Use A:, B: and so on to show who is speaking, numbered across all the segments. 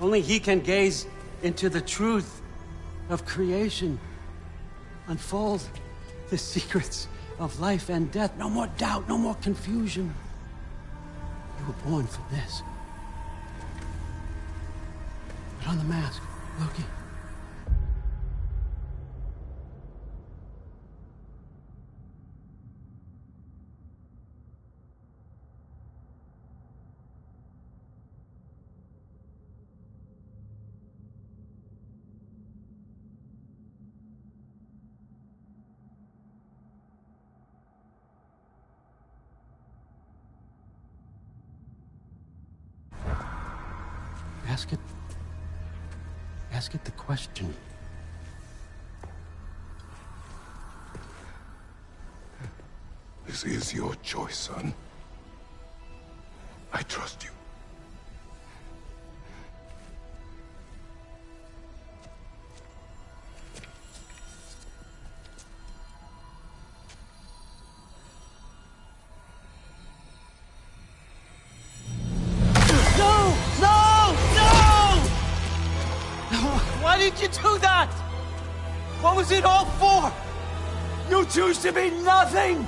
A: Only he can gaze into the truth of creation, unfold the secrets of life and death. No more doubt, no more confusion. You were born for this. Put on the mask, Loki. Ask it the question.
B: This is your choice, son. I trust you.
A: Why did you do that? What was it all for? You choose to be nothing!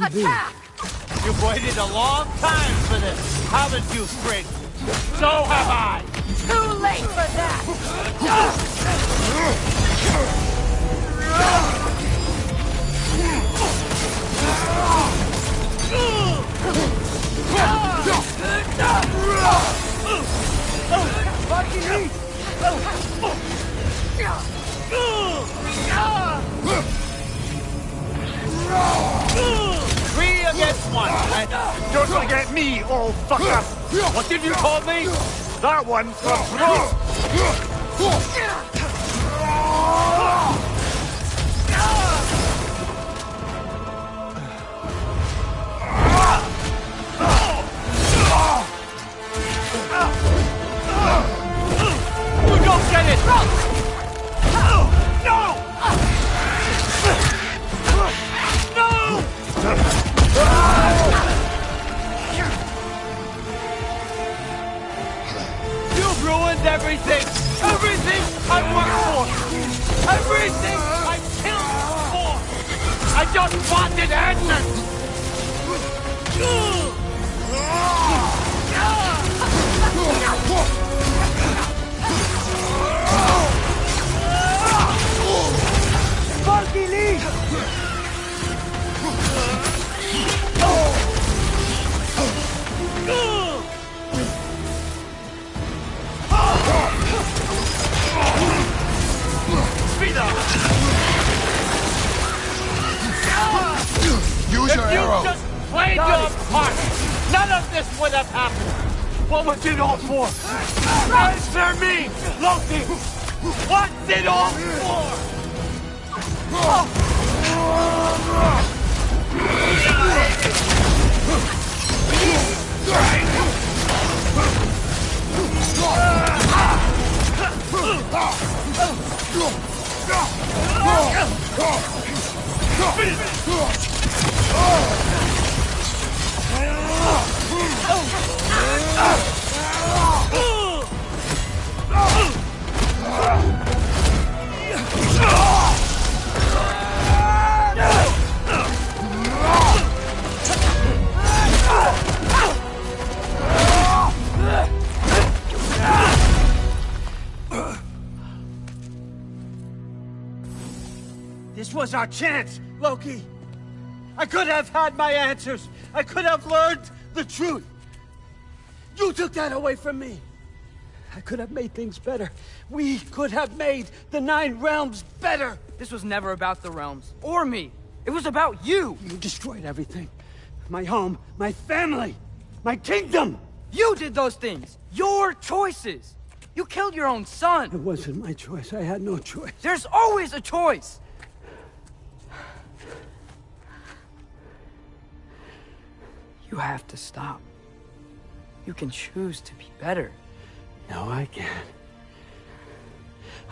C: Attack! You've waited a long time for this, haven't you, Spring? So have I!
D: Too late for that!
C: Three against one, and you're gonna get me all fucked up. What did you call me? That one's for thru. You don't get it! No! You've ruined everything! Everything I worked for! Everything I killed for! I just wanted answers!
A: Sparky Lee!
C: Speed up!
B: Use your arrow!
C: If you just played your part, none of this would have happened! What was it all for? Answer me, Loki! What's it all for?
A: This was our chance, Loki. I could have had my answers. I could have learned the truth. You took that away from me. I could have made things better. We could have made the 9 realms better.
E: This was never about the realms, or me. It was about you.
A: You destroyed everything. My home, my family, my kingdom.
E: You did those things. Your choices. You killed your own son.
A: It wasn't my choice. I had no choice.
E: There's always a choice. You have to stop. You can choose to be better.
A: No, I can't.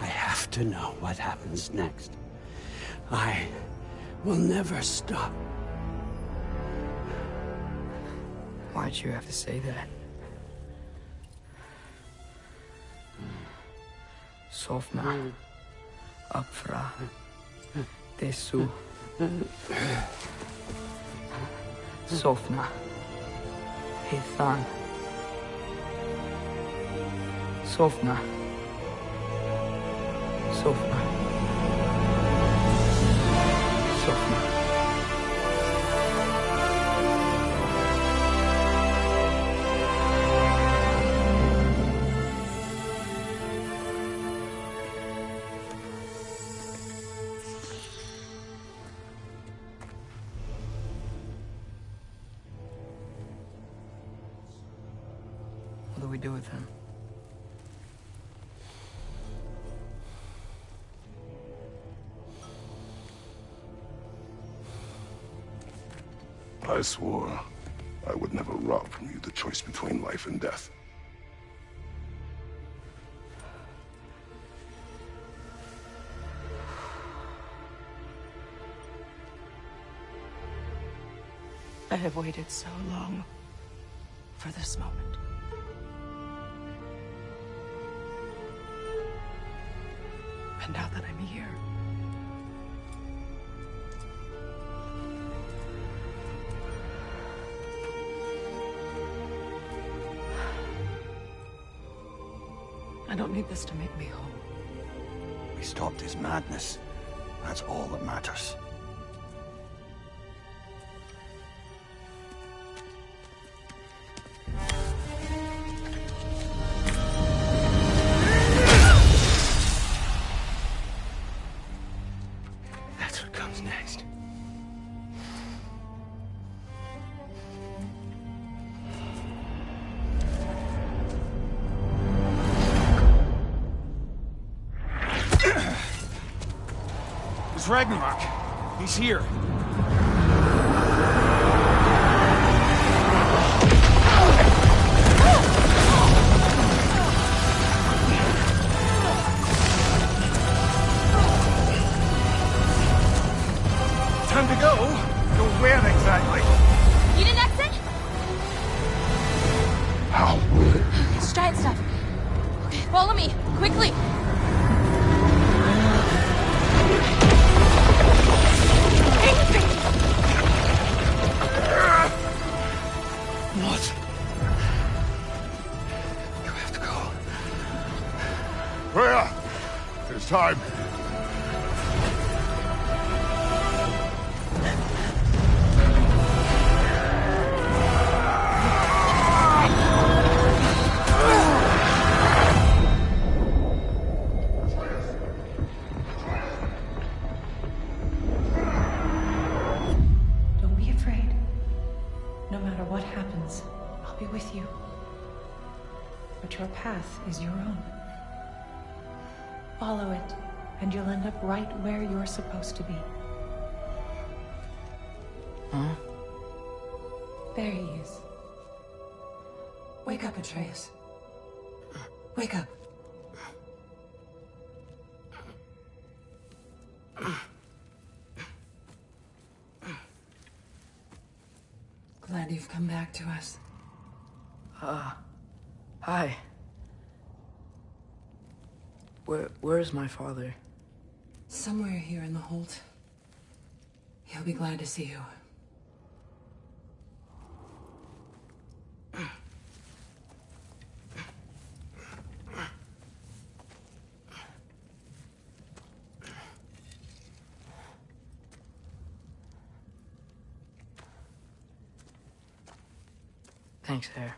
A: I have have to know what happens next. I will never stop.
E: Why'd you have to say that? Sofna. Apfra. Thru. Sofna. Hithan. Sofna. Sofna. Sofna. What do we do with him?
B: I swore I would never rob from you the choice between life and death.
F: I have waited so long for this moment. And now that I'm here, I don't need this to make me whole.
C: We stopped his madness. That's all that matters.
A: That's what comes next.
C: It's Ragnarok. He's here. Time to go. Go where exactly?
D: Need an exit?
B: How will it be?
D: It's giant stuff. Okay, follow me, quickly.
C: What? You have to go.
B: Freya! It's time.
F: don't be afraid. No matter what happens, I'll be with you. But your path is your own. Follow it, and you'll end up right where you're supposed to be.
E: Huh?
F: There he is. Wake up, Atreus. Wake up. Glad you've come back to us.
E: Hi. Where's my father?
F: Somewhere here in the hold. He'll be glad to see you.
E: Thanks, Hare.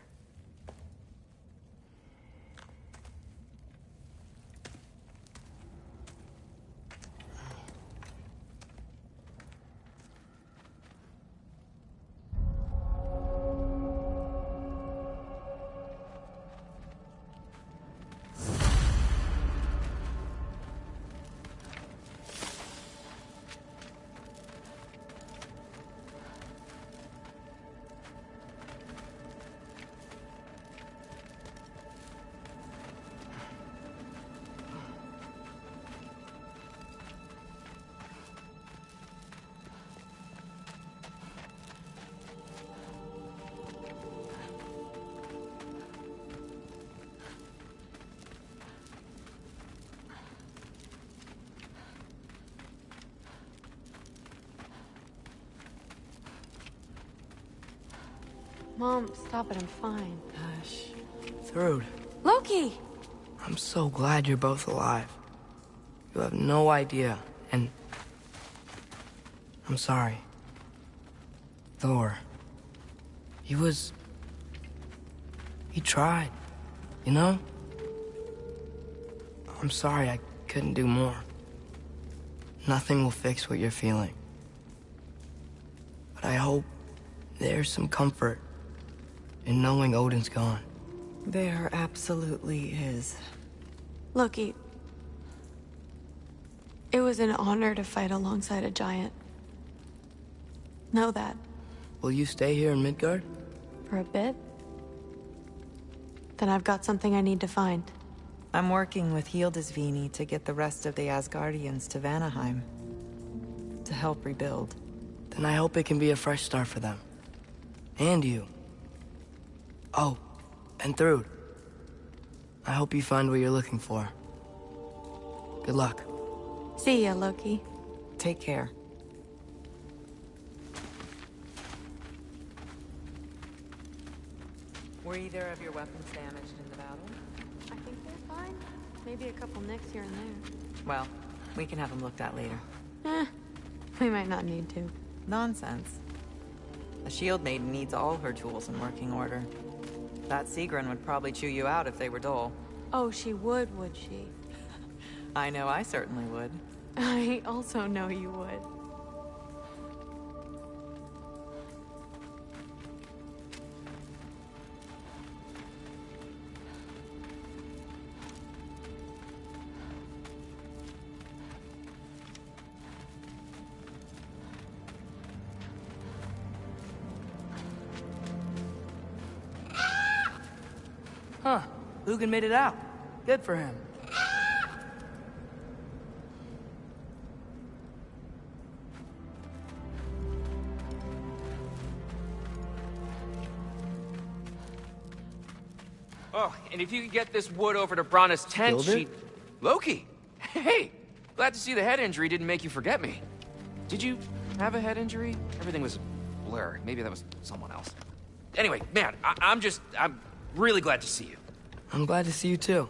G: Mom, stop it. I'm fine.
E: Hush. Thru,
G: Loki!
E: I'm so glad you're both alive. You have no idea, and... I'm sorry. Thor. He tried, you know? I'm sorry I couldn't do more. Nothing will fix what you're feeling. But I hope there's some comfort in knowing Odin's gone.
H: There absolutely is.
G: Loki, it was an honor to fight alongside a giant. Know that.
E: Will you stay here in Midgard?
G: For a bit? Then I've got something I need to find.
H: I'm working with Hildisvini to get the rest of the Asgardians to Vanaheim. To help rebuild.
E: Then I hope it can be a fresh start for them. And you. Oh, and Thru. I hope you find what you're looking for. Good luck.
G: See ya, Loki.
H: Take care. Were either of your weapons damaged in the battle?
G: I think they're fine. Maybe a couple nicks here and there.
H: Well, we can have them looked at later.
G: We might not need to.
H: Nonsense. A shield maiden needs all her tools in working order. That Sigrun would probably chew you out if they were dull.
G: Oh, she would she?
H: I know I certainly would.
G: I also know you would.
E: Huh. Lugan made it out. Good for him.
I: Oh, and if you could get this wood over to Brana's tent,
E: Killed it?
I: Loki! Hey! Glad to see the head injury didn't make you forget me. Did you have a head injury? Everything was a blur. Maybe that was someone else. Anyway, man, I'm really glad to see you.
E: I'm glad to see you too.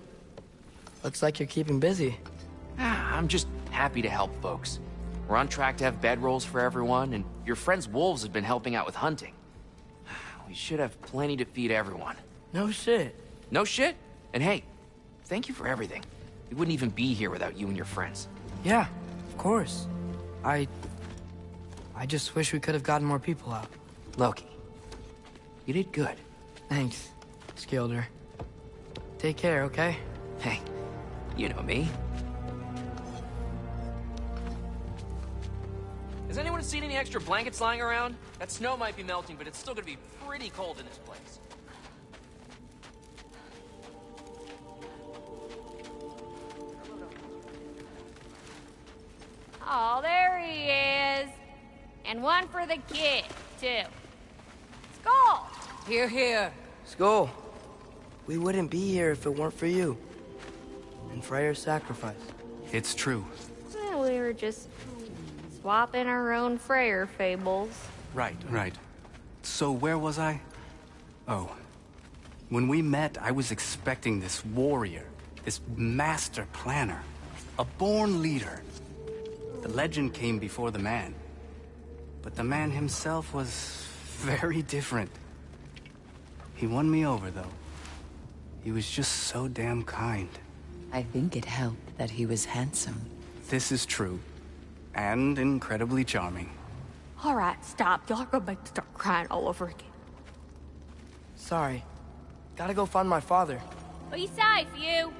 E: Looks like you're keeping busy.
I: I'm just happy to help folks. We're on track to have bedrolls for everyone, and your friend's wolves have been helping out with hunting. We should have plenty to feed everyone.
E: No shit.
I: No shit? And hey, thank you for everything. We wouldn't even be here without you and your friends.
E: Yeah, of course. I just wish we could have gotten more people out.
I: Loki, you did good.
E: Thanks, Skilder. Take care, okay?
I: Hey, you know me. Has anyone seen any extra blankets lying around? That snow might be melting, but it's still gonna be pretty cold in this place.
D: Oh, there he is. And one for the kid, too. Skull!
E: Here, here. Skull. We wouldn't be here if it weren't for you. And Freyr's sacrifice.
J: It's true.
D: Well, we were just swapping our own Freyr fables.
J: Right. So where was I? Oh. When we met, I was expecting this warrior, this master planner, a born leader. The legend came before the man. But the man himself was very different. He won me over, though. He was just so damn kind.
K: I think it helped that he was handsome.
J: This is true. And incredibly charming.
G: All right, stop. Y'all are gonna make me start crying all over again.
E: Sorry. Gotta go find my father.
D: Be safe, you.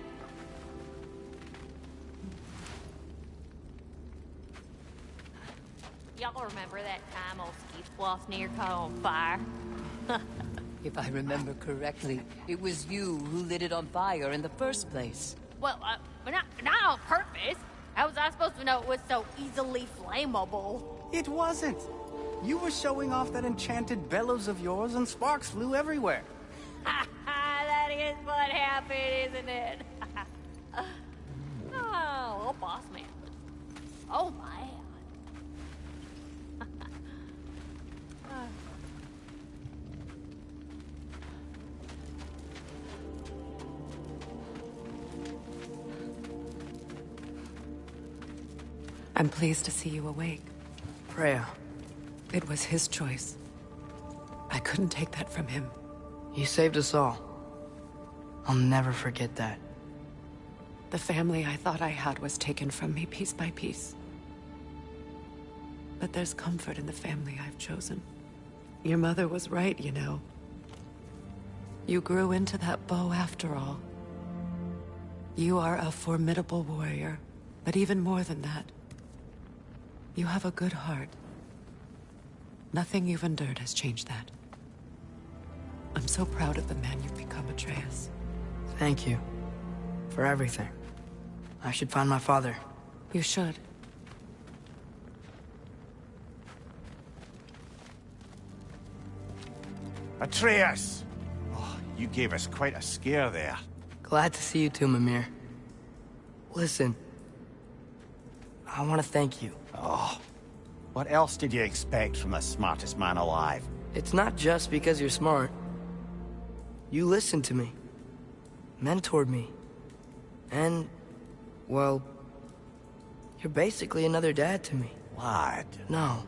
D: Y'all remember that time old Ski Floss near caught on fire?
K: If I remember correctly, it was you who lit it on fire in the first place.
D: Well, but not on purpose. How was I supposed to know it was so easily flammable?
J: It wasn't. You were showing off that enchanted bellows of yours and sparks flew everywhere.
D: That is what happened, isn't it? Oh, little boss man. Oh, my.
F: I'm pleased to see you awake.
E: Freya,
F: It was his choice. I couldn't take that from him.
E: you saved us all. I'll never forget that.
F: The family I thought I had was taken from me piece by piece. But there's comfort in the family I've chosen. Your mother was right, you know. You grew into that bow after all. You are a formidable warrior, but even more than that, you have a good heart. Nothing you've endured has changed that. I'm so proud of the man you've become, Atreus.
E: Thank you. For everything. I should find my father.
F: You should.
C: Atreus! Oh, you gave us quite a scare there.
E: Glad to see you too, Mimir. Listen. I want to thank you.
C: Oh, what else did you expect from the smartest man alive?
E: It's not just because you're smart. You listened to me. Mentored me. And, well, you're basically another dad to me.
C: Lad.
E: No.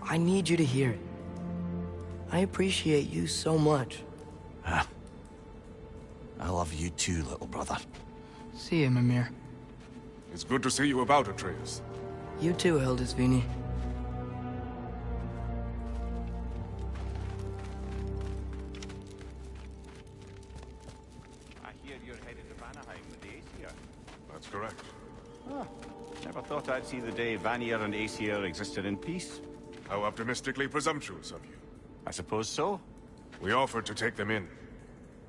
E: I need you to hear it. I appreciate you so much.
C: I love you too, little brother.
E: See you, Mimir.
B: It's good to see you about, Atreus.
E: You too, Hildisvini.
C: I hear you're headed to Vanaheim with the Aesir.
B: That's correct.
C: Never thought I'd see the day Vanir and Aesir existed in peace.
B: How optimistically presumptuous of you.
C: I suppose so.
B: We offered to take them in,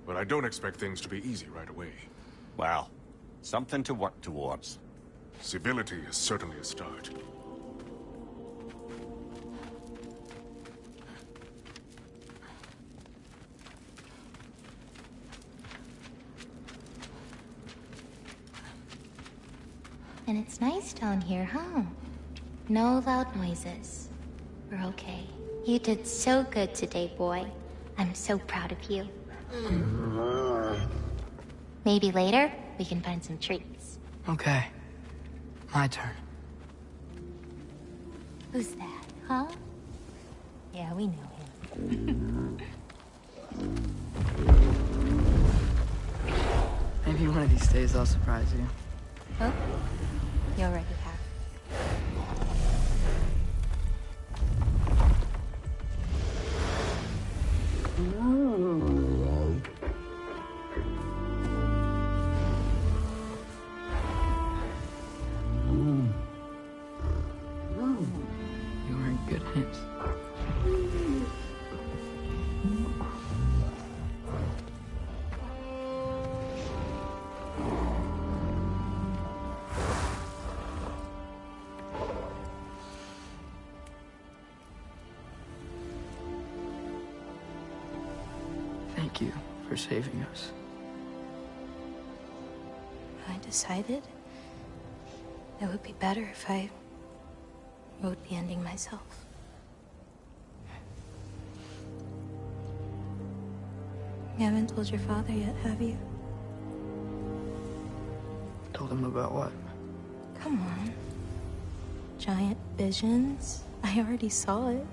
B: but I don't expect things to be easy right away.
C: Well, something to work towards.
B: Civility is certainly a start.
L: And it's nice down here, huh? No loud noises. We're okay. You did so good today, boy. I'm so proud of you. Maybe later, we can find some treats.
E: Okay. My turn.
L: Who's that, huh? Yeah, we know him.
E: Maybe one of these days I'll surprise you.
L: Oh, you already have.
E: You are in good hands. Thank you for saving us.
L: I decided it would be better if I wrote the ending myself. You haven't told your father yet, have you?
E: Told him about what?
L: Come on. Giant visions? I already saw it.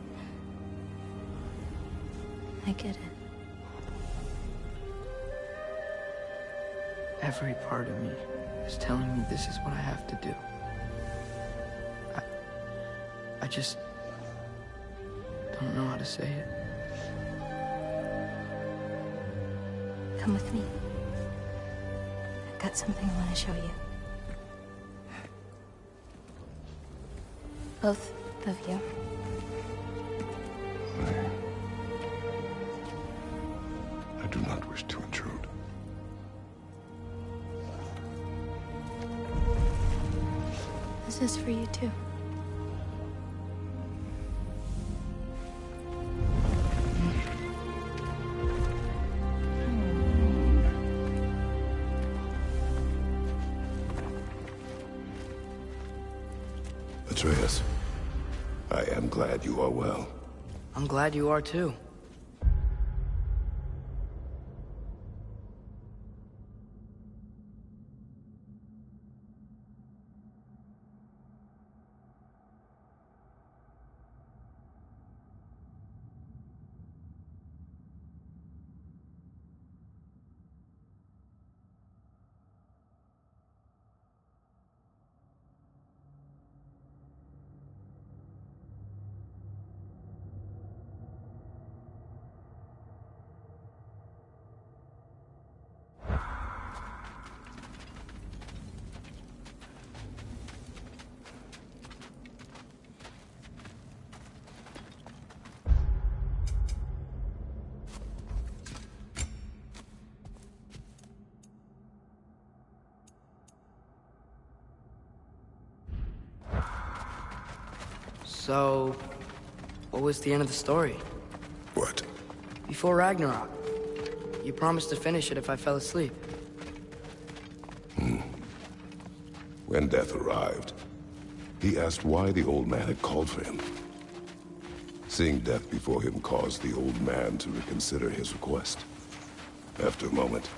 L: I get it.
E: Every part of me is telling me this is what I have to do. I just don't know how to say it.
L: Come with me. I've got something I want to show you. Both of you.
B: I do not wish to intrude.
L: This is for you too.
B: Atreus, I am glad you are well.
E: I'm glad you are too. So, what was the end of the story?
B: What?
E: Before Ragnarok, you promised to finish it if I fell asleep.
B: When death arrived, he asked why the old man had called for him. Seeing death before him caused the old man to reconsider his request. After a moment,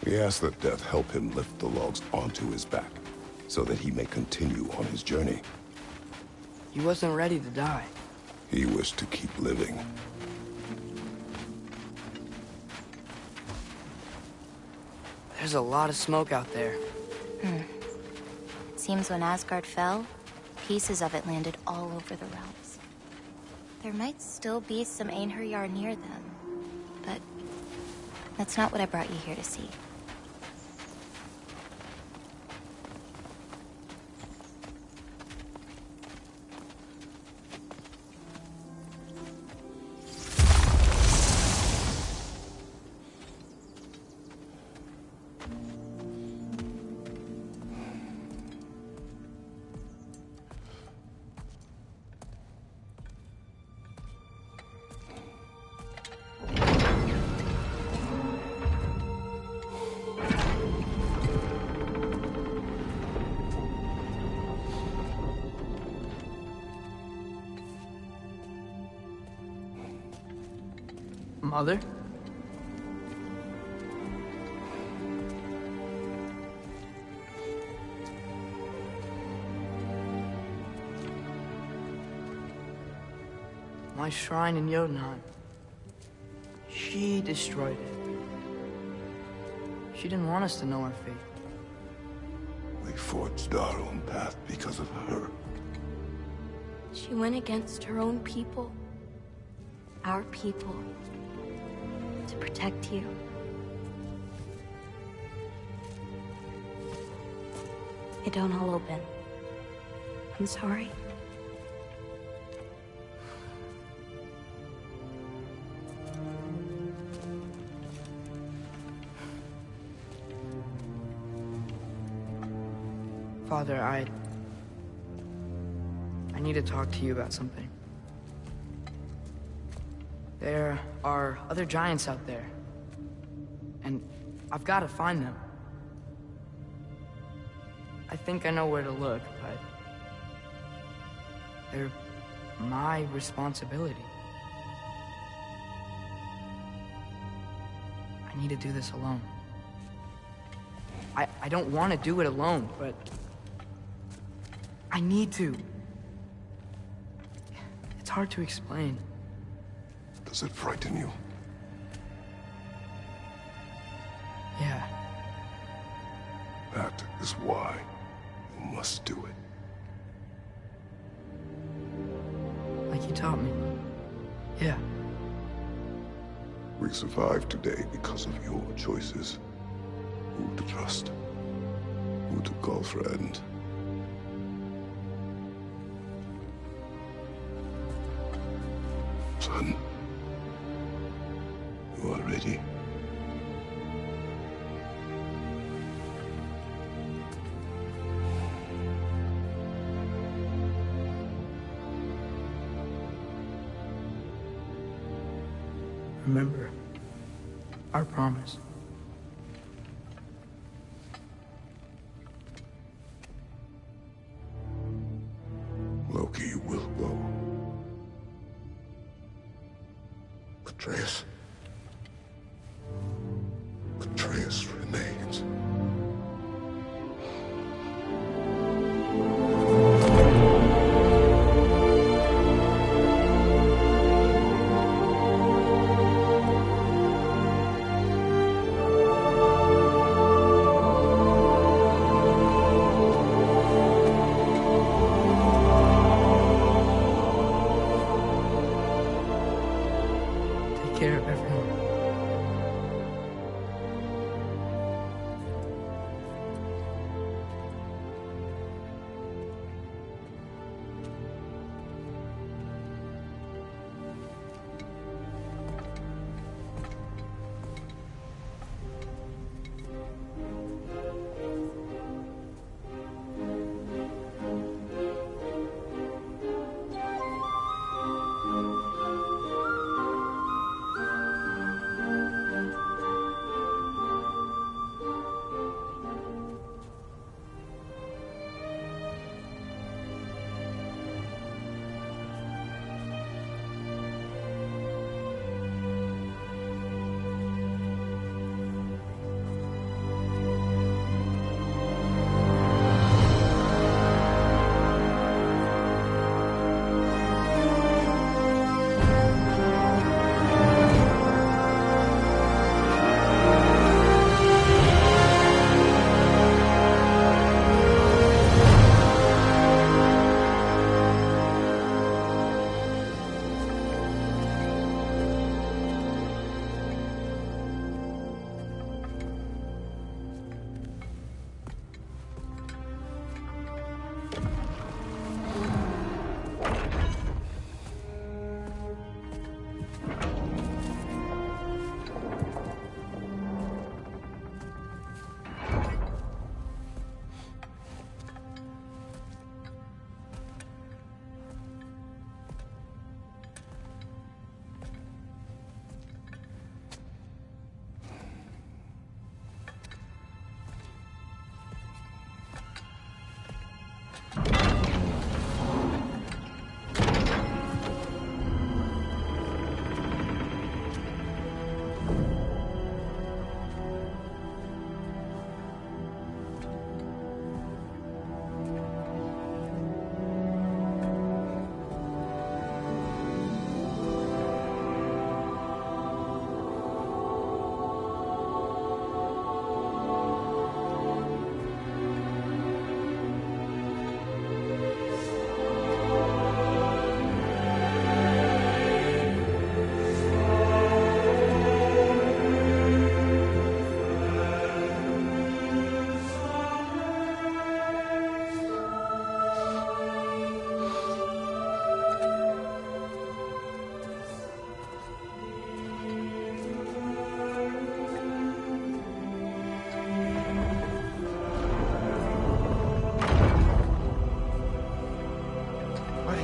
B: he asked that death help him lift the logs onto his back, so that he may continue on his journey.
E: He wasn't ready to die.
B: He wished to keep living.
E: There's a lot of smoke out there.
L: Seems when Asgard fell, pieces of it landed all over the realms. There might still be some Einherjar near them, but that's not what I brought you here to see.
E: Mother? My shrine in Jotunheim. She destroyed it. She didn't want us to know our fate.
B: We forged our own path because of her.
L: She went against her own people. Our people. To protect you. It don't all open. I'm sorry.
E: Father, I need to talk to you about something. There are other giants out there, and I've got to find them. I think I know where to look, but they're my responsibility. I need to do this alone. I don't want to do it alone, but I need to. It's hard to explain.
B: Does it frighten you?
E: Yeah.
B: That is why you must do it.
E: Like you taught me. Yeah.
B: We survived today because of your choices. Who to trust. Who to call friend. Son. You are ready.
E: Remember our promise.
B: Loki will go. Atreus. Atreus remains.
E: Take care of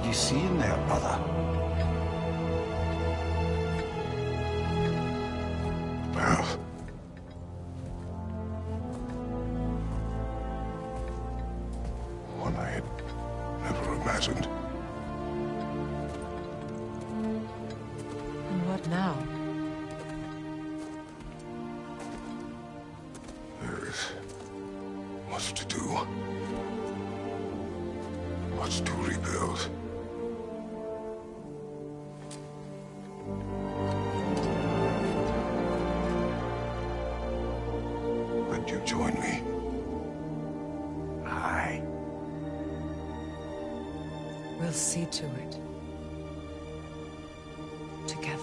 M: you see in there, brother?
B: Well, one I had never imagined.
F: And what now?
B: There is much to do. Much to rebuild. Would you join me?
M: Aye.
F: We'll see to it. Together.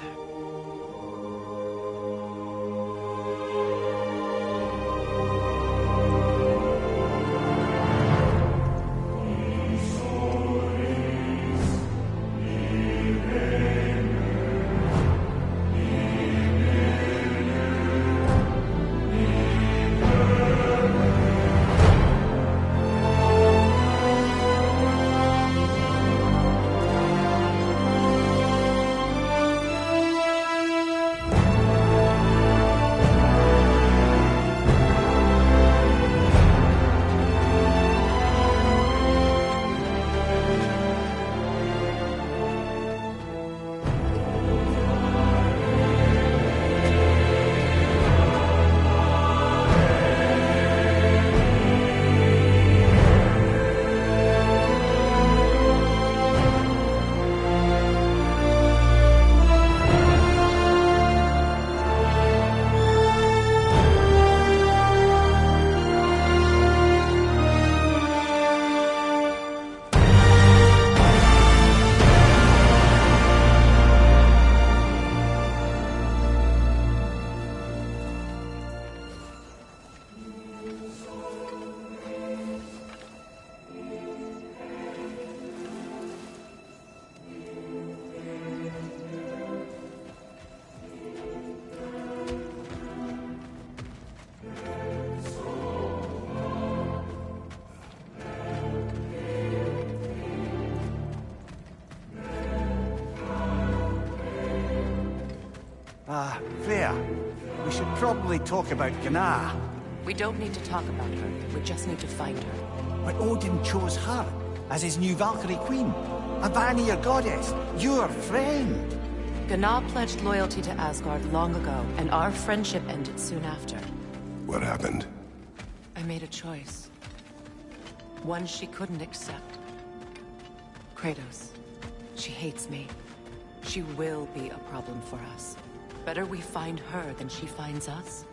M: There. We should probably talk about Gná.
K: We don't need to talk about her. We just need to find her.
M: But Odin chose her as his new Valkyrie queen. A Vanir goddess. Your friend.
F: Gná pledged loyalty to Asgard long ago, and our friendship ended soon after.
B: What happened?
F: I made a choice. One she couldn't accept. Kratos. She hates me. She will be a problem for us. Better we find her than she finds us.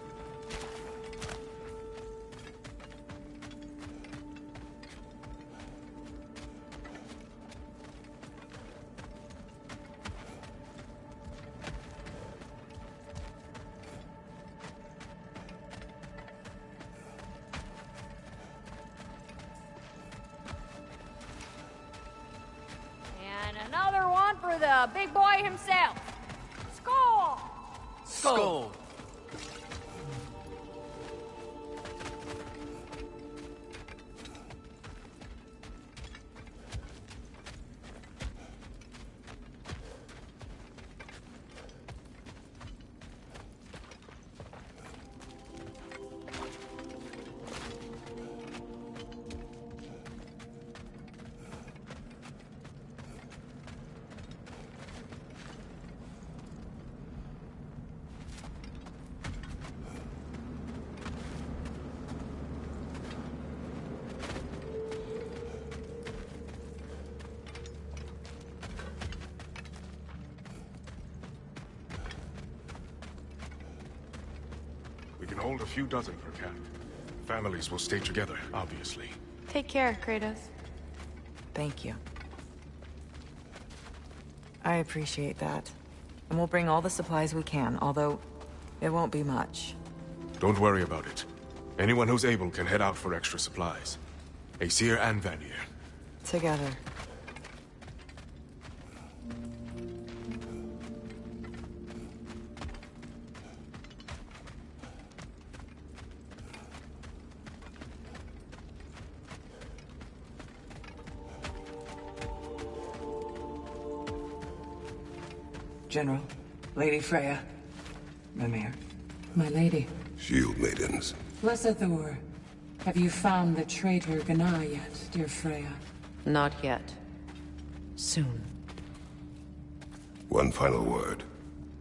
D: And another one for the big boy himself. Skull!
J: Skull!
N: We can hold a few dozen per camp. Families will stay together, obviously.
G: Take care, Kratos.
H: Thank you. I appreciate that. And we'll bring all the supplies we can, although it won't be much.
N: Don't worry about it. Anyone who's able can head out for extra supplies. Aesir and Vanir.
H: Together.
O: General. Lady Freya. Mimir. My lady.
B: Shield maidens.
O: Blessed Thor. Have you found the traitor Gná yet, dear Freya?
F: Not yet. Soon.
B: One final word.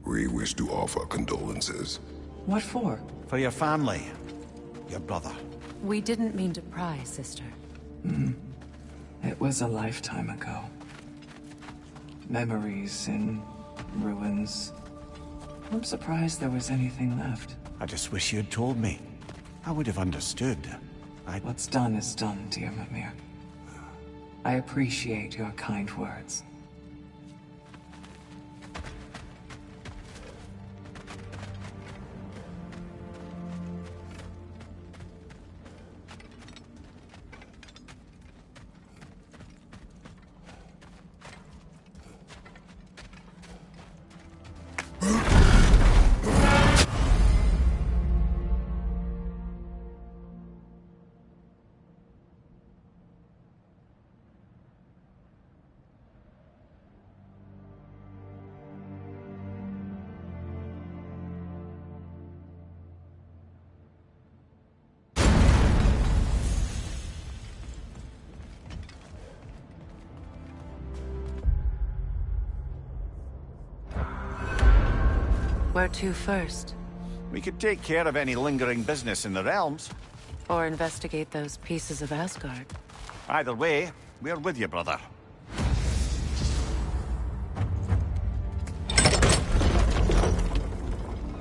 B: We wish to offer condolences.
O: What for?
M: For your family. Your brother.
F: We didn't mean to pry, sister.
O: It was a lifetime ago. Memories in ruins. I'm surprised there was anything left.
M: I just wish you'd told me. I would have understood.
O: What's done is done, dear Mimir. I appreciate your kind words.
F: Where to first?
M: We could take care of any lingering business in the realms.
F: Or investigate those pieces of Asgard.
M: Either way, we're with you, brother.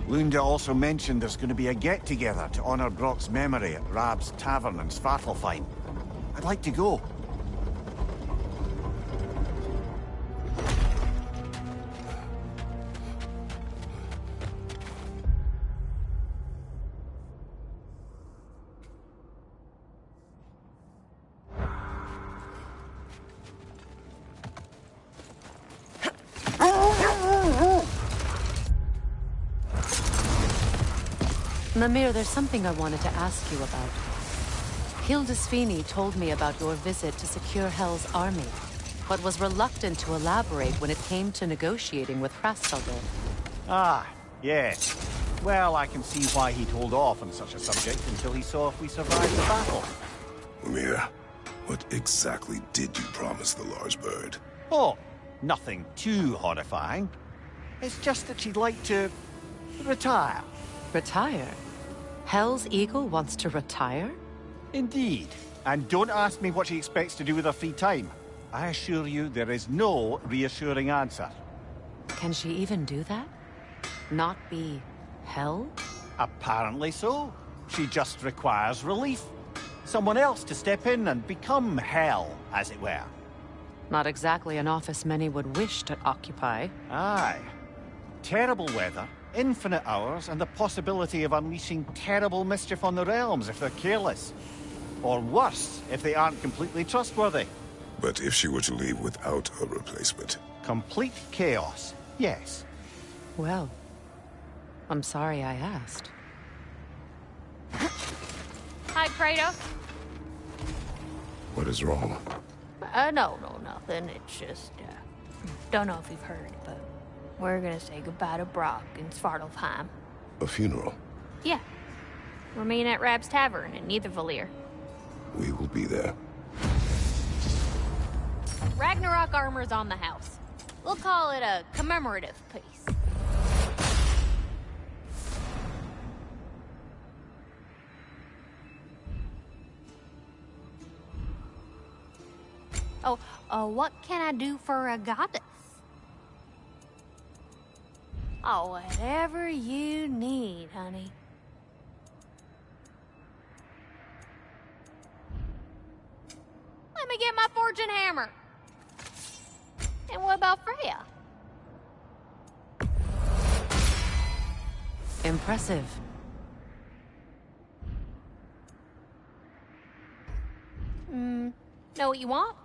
M: Lunda also mentioned there's going to be a get-together to honor Brock's memory at Rab's Tavern in Svartalfheim. I'd like to go.
F: Mimir, there's something I wanted to ask you about. Hildisvini told me about your visit to secure Hel's army, but was reluctant to elaborate when it came to negotiating with Hrastaldir.
M: Ah, yes. Well, I can see why he'd hold off on such a subject until he saw if we survived the battle.
B: Mimir, what exactly did you promise the large bird?
M: Oh, nothing too horrifying. It's just that she'd like to retire.
F: Retire? Hel's Eagle wants to retire?
M: Indeed. And don't ask me what she expects to do with her free time. I assure you there is no reassuring answer.
F: Can she even do that? Not be Hel?
M: Apparently so. She just requires relief. Someone else to step in and become Hel, as it were.
F: Not exactly an office many would wish to occupy.
M: Aye. Terrible weather, infinite hours, and the possibility of unleashing terrible mischief on the realms if they're careless. Or worse, if they aren't completely trustworthy.
B: But if she were to leave without a replacement?
M: Complete chaos, yes.
F: Well, I'm sorry I asked.
D: Hi, Kratos.
B: What is wrong?
D: No, nothing. It's just, don't know if you've heard, but we're gonna say goodbye to Brock in Svartalfheim.
B: A funeral?
D: Yeah. We're meeting at Rab's Tavern in Nidavellir.
B: We will be there.
D: Ragnarok armor's on the house. We'll call it a commemorative piece. Oh, what can I do for a goddess? Oh, whatever you need, honey. Let me get my fortune hammer. And what about Freya?
F: Impressive.
D: Know what you want?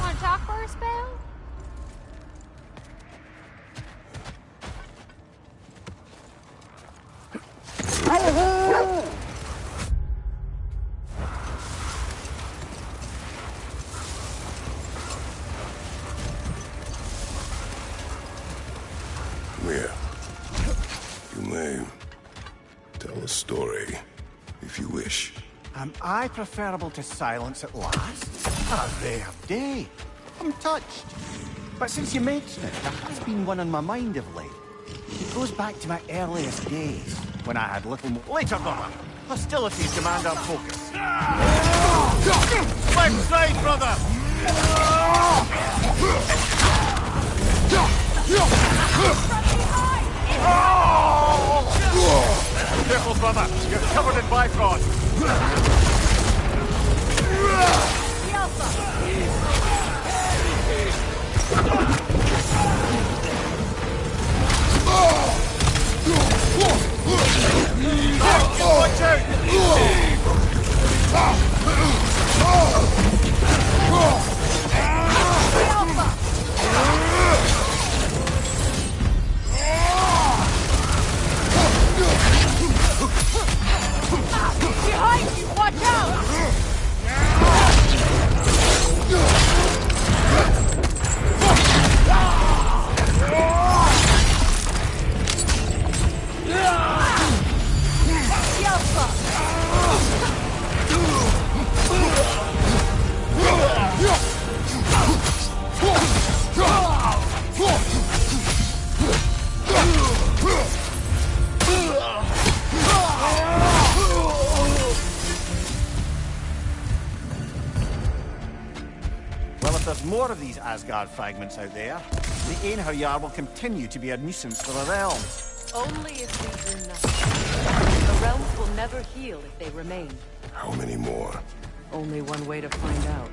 D: Want to talk for a spell?
B: Mir, you may tell a story, if you wish.
M: Am I preferable to silence at last? A rare day. I'm touched. But since you mention it, there has been one on my mind of late. It goes back to my earliest days, when I had little more... Later, brother! Hostilities demand our focus. Left side, brother! Careful, brother! You're covered in Bifrost! Watch out!
C: Behind you! Watch out!
M: Well, if there's more of these Asgard fragments out there, the Einherjar will continue to be a nuisance for the realms.
F: Only if we do nothing. The realms will never heal if they remain.
B: How many more?
F: Only one way to find out.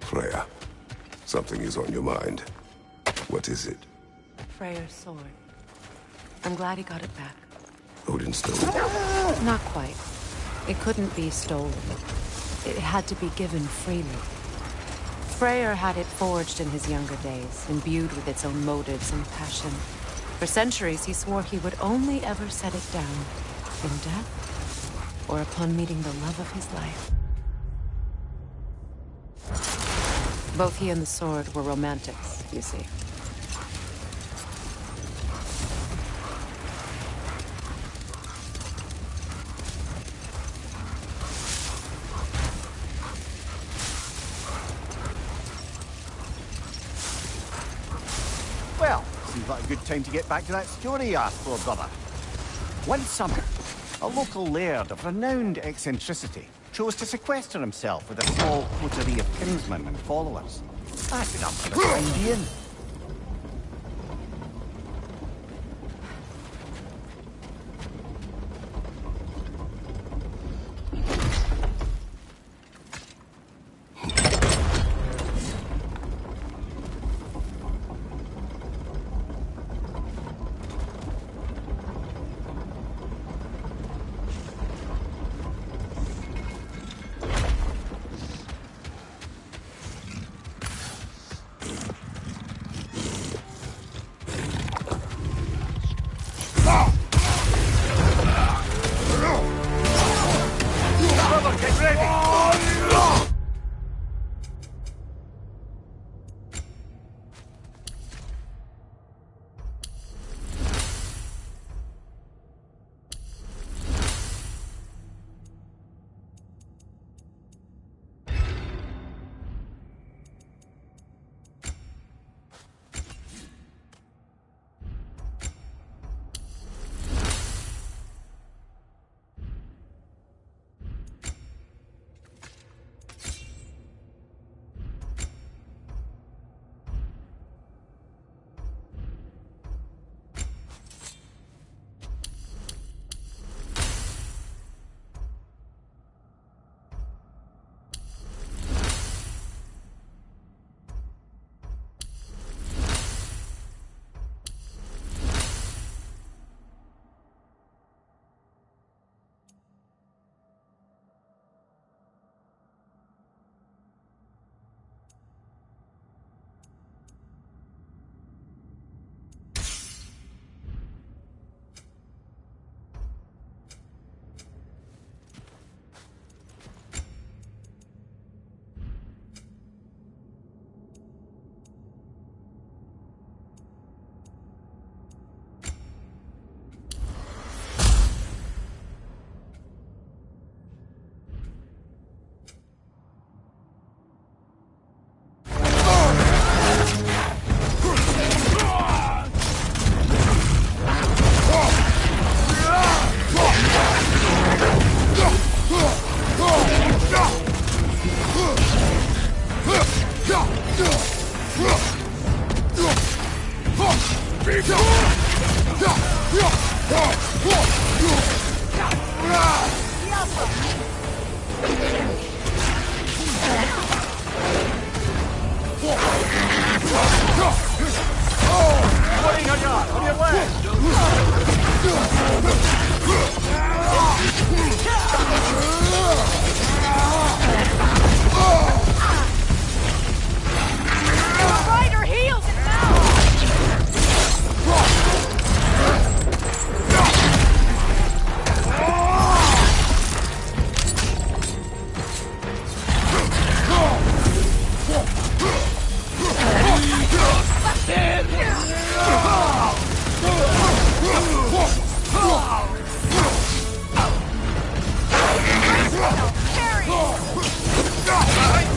B: Freya, something is on your mind. What is it?
F: Freyr's sword. I'm glad he got it back.
B: Odin stole it.
F: Not quite. It couldn't be stolen. It had to be given freely. Freyr had it forged in his younger days, imbued with its own motives and passion. For centuries, he swore he would only ever set it down in death or upon meeting the love of his life. Both he and the sword were romantics, you see.
M: Well, seems like a good time to get back to that story you asked for, brother. One summer, a local laird of renowned eccentricity chose to sequester himself with a small coterie of kinsmen and followers. That's enough for the time being.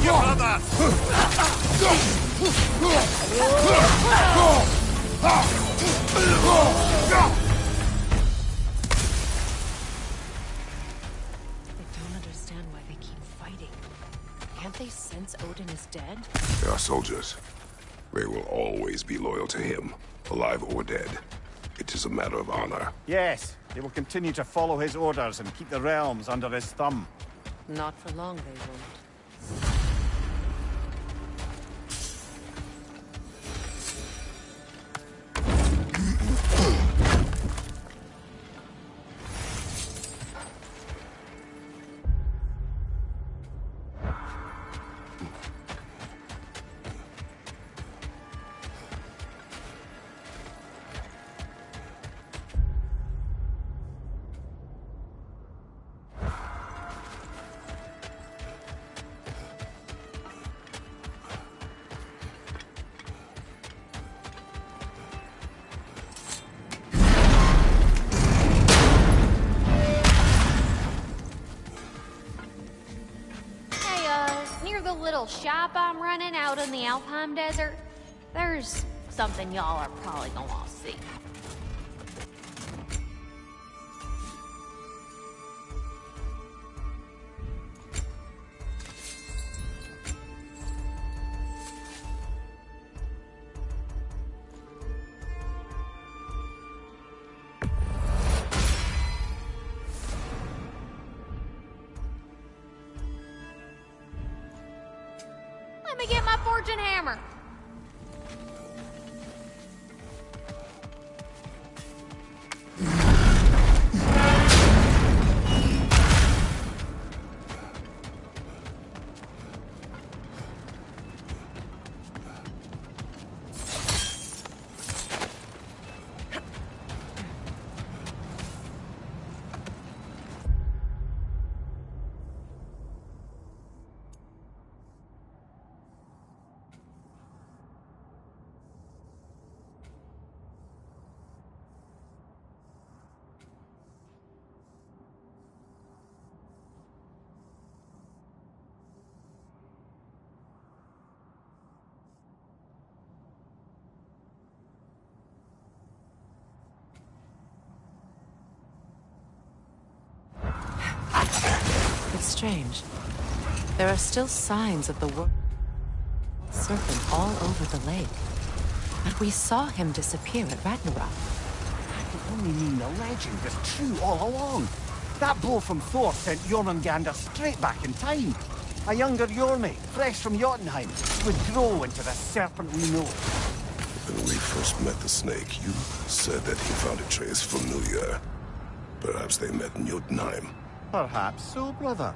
C: your mother!
F: I don't understand why they keep fighting. Can't they sense Odin is dead?
B: They are soldiers. They will always be loyal to him, alive or dead. It is a matter of honor.
M: Yes, they will continue to follow his orders and keep the realms under his thumb.
F: Not for long, they won't.
D: Near the little shop I'm running out in the Alpine Desert, there's something y'all are probably gonna want to see. Let me get my fortune hammer.
F: It's strange. There are still signs of the serpent all over the lake. But we saw him disappear at Ragnarok.
M: That could only mean the legend was true all along. That blow from Thor sent Jormungandr straight back in time. A younger Jormi, fresh from Jotunheim, would grow into the serpent we know.
B: When we first met the snake, you said that he found a trace from Nuyr. Perhaps they met in Jotunheim.
M: Perhaps so, brother.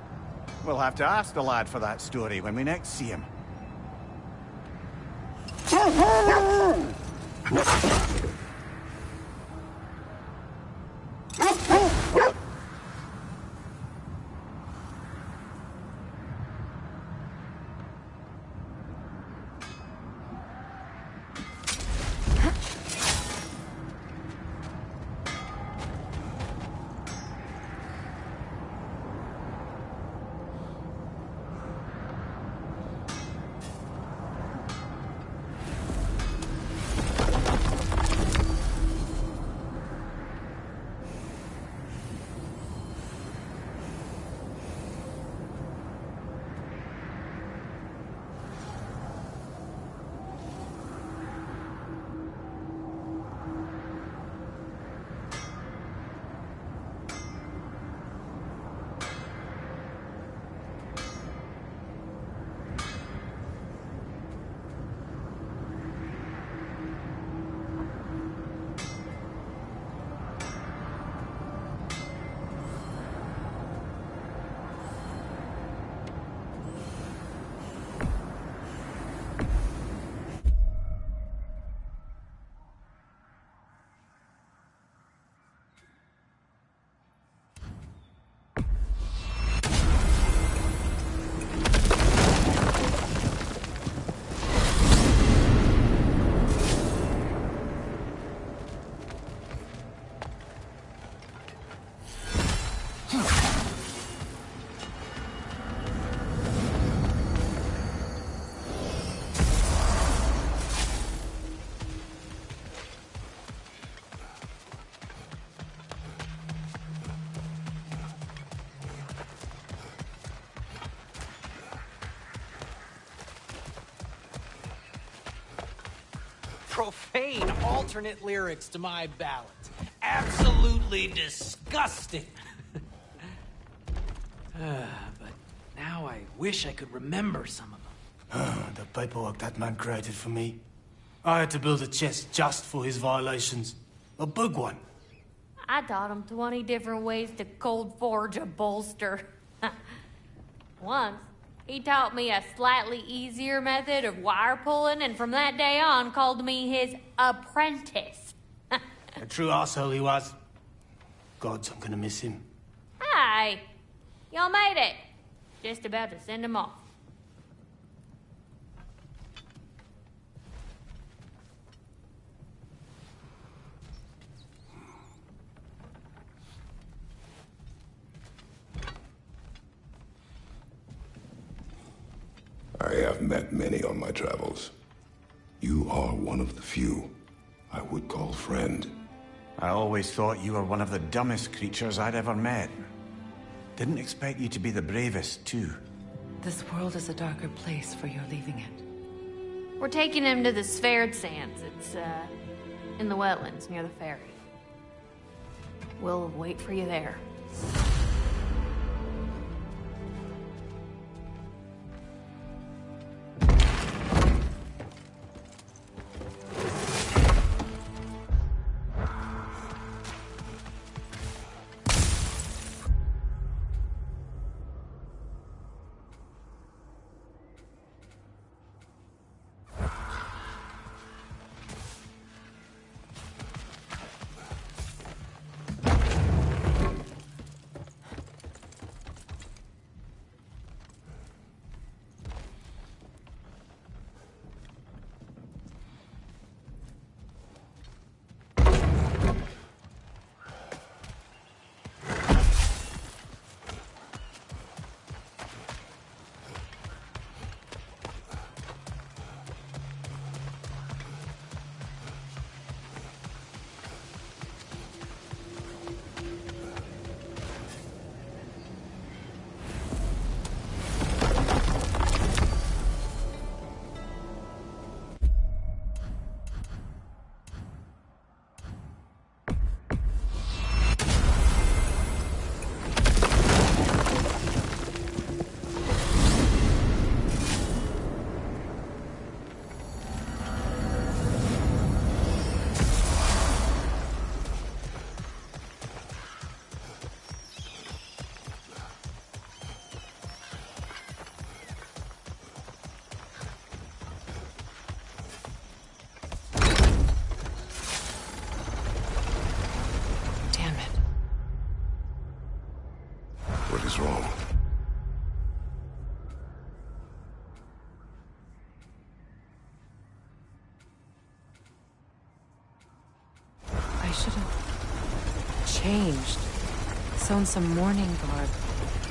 M: We'll have to ask the lad for that story when we next see him.
P: profane alternate lyrics to my ballads. Absolutely disgusting. But now I wish I could remember some of them.
Q: The paperwork that man created for me. I had to build a chest just for his violations. A big one.
D: I taught him 20 different ways to cold forge a bolster. Once, he taught me a slightly easier method of wire pulling, and from that day on called me his apprentice.
Q: A true arsehole he was. Gods, I'm gonna miss him.
D: Hi! Y'all made it. Just about to send him off.
B: I have met many on my travels. You are one of the few I would call friend.
M: I always thought you were one of the dumbest creatures I'd ever met. Didn't expect you to be the bravest, too.
F: This world is a darker place for your leaving it.
D: We're taking him to the Sphered Sands. It's, in the wetlands near the ferry. We'll wait for you there.
B: What is wrong?
F: I should have changed. Sewn some mourning garb.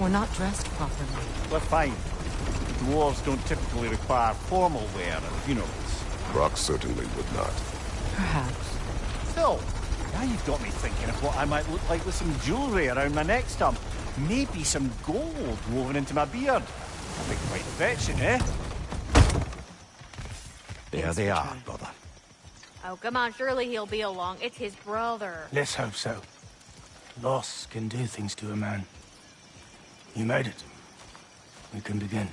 F: We're not dressed properly.
M: We're fine. Dwarves don't typically require formal wear at funerals.
B: Brock certainly would not.
F: Perhaps.
M: Still, now you've got me thinking of what I might look like with some jewellery around my neck stump. Maybe some gold woven into my beard. That'd be quite fetching, eh? There they are, brother.
D: Oh, come on, surely he'll be along. It's his brother.
Q: Let's hope so. Loss can do things to a man. You made it. We can begin.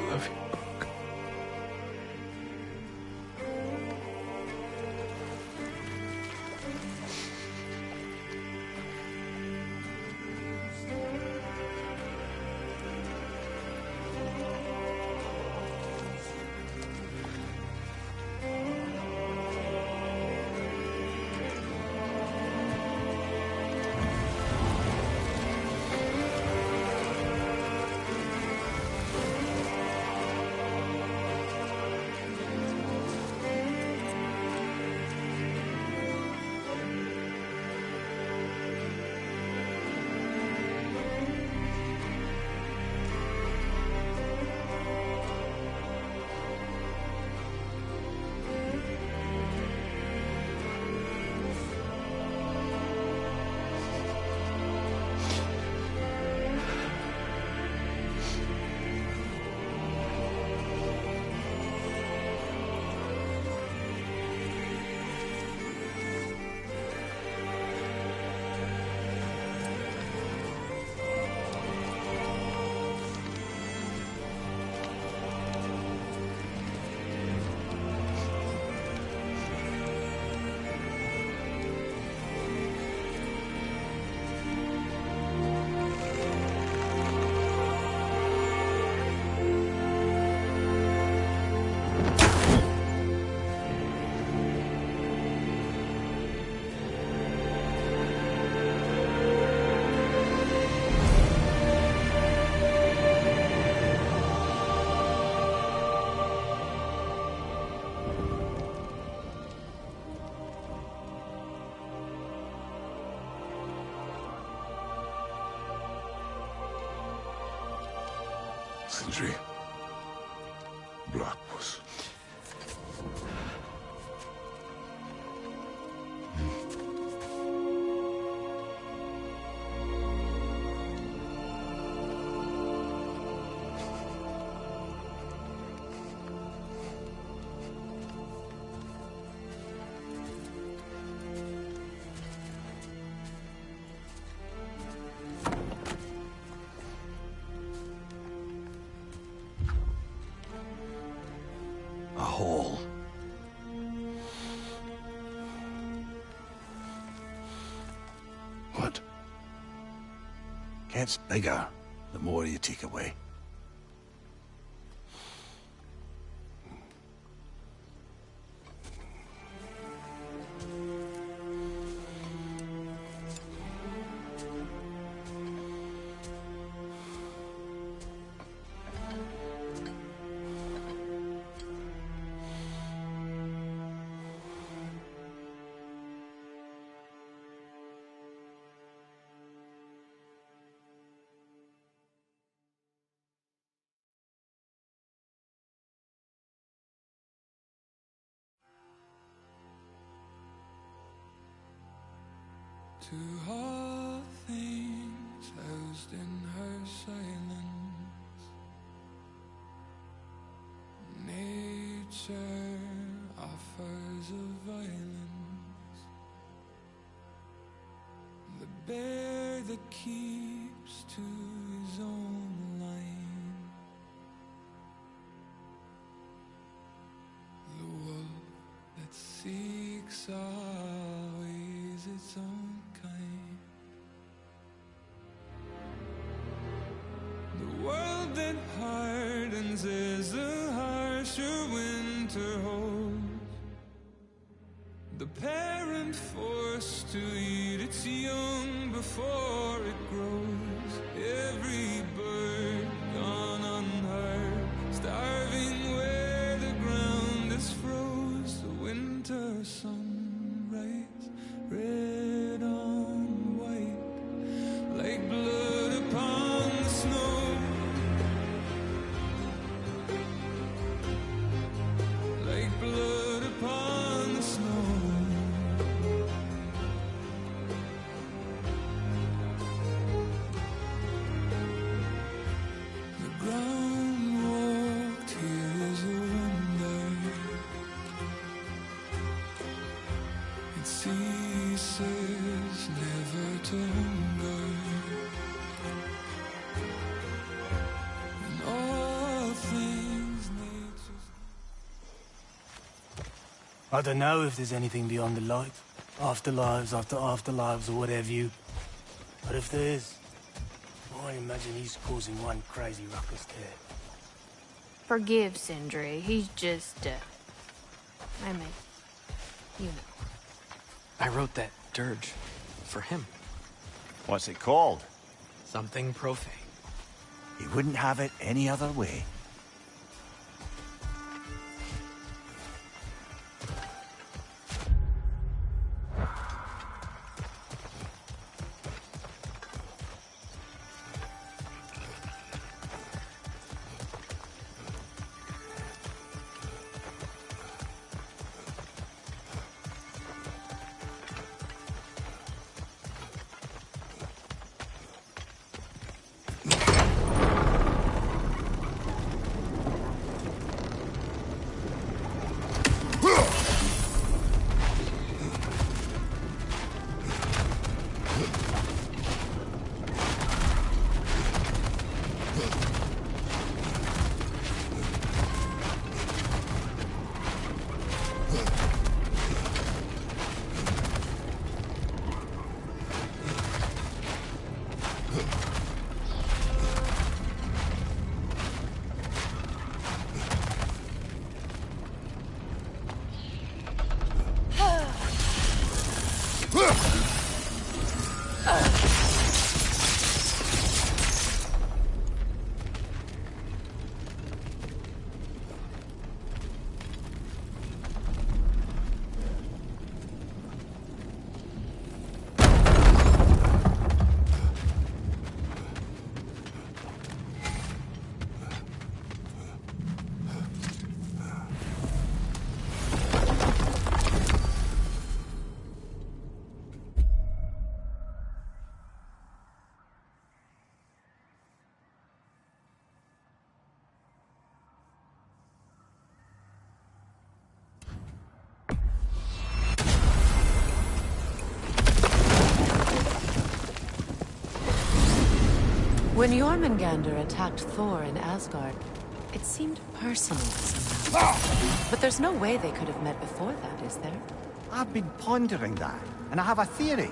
N: love you. Sindri. Blackpuss.
M: A hole.
B: What?
M: Gets bigger the more you take away.
R: To all things housed in her silence, nature offers a violence, the bear that keeps to his own line, the wolf that seeks always its own kind. The world that hardens as the harsher winter holds, the parent forced to eat its young before it grows, every bird gone unheard, starving where the ground is froze, the winter sunrise, red on white, like blood upon the snow, like blood upon the snow. The ground walked here is a wonder, it ceases never to hunger.
Q: I don't know if there's anything beyond the light. Afterlives after afterlives or whatever you... But if there is, I imagine he's causing one crazy ruckus there.
D: Forgive Sindri. He's just, I mean, you know.
O: I wrote that dirge for him.
M: What's it called?
O: Something profane.
M: He wouldn't have it any other way.
F: When Jormungandr attacked Thor in Asgard, it seemed personal somehow. But there's no way they could have met before that, is there?
M: I've been pondering that, and I have a theory.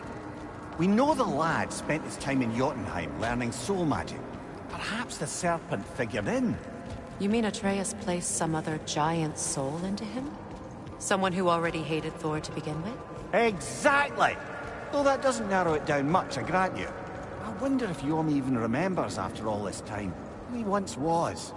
M: We know the lad spent his time in Jotunheim learning soul magic. Perhaps the serpent figured in.
F: You mean Atreus placed some other giant soul into him? Someone who already hated Thor to begin with?
M: Exactly! Though that doesn't narrow it down much, I grant you. I wonder if Yom even remembers after all this time who he once was.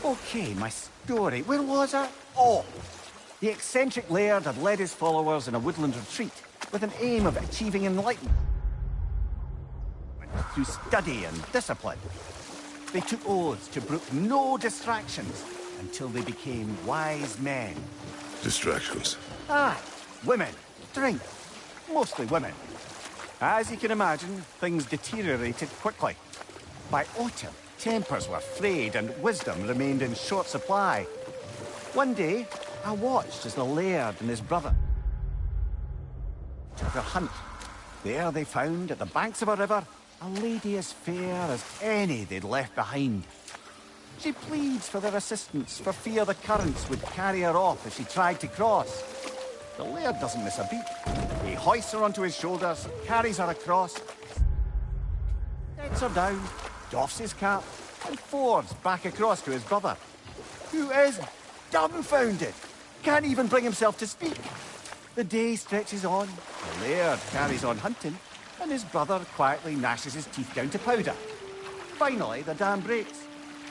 M: Okay, my story. Where was I? Oh! The eccentric laird had led his followers in a woodland retreat with an aim of achieving enlightenment through study and discipline. They took oaths to brook no distractions until they became wise men.
B: Distractions?
M: Ah, women, drink, mostly women. As you can imagine, things deteriorated quickly. By autumn, tempers were frayed and wisdom remained in short supply. One day, I watched as the laird and his brother took a hunt. There they found, at the banks of a river, a lady as fair as any they'd left behind. She pleads for their assistance for fear the currents would carry her off if she tried to cross. The laird doesn't miss a beat. He hoists her onto his shoulders, carries her across, sets her down, doffs his cap, and fords back across to his brother, who is dumbfounded, can't even bring himself to speak. The day stretches on, the laird carries on hunting, and his brother quietly gnashes his teeth down to powder. Finally, the dam breaks.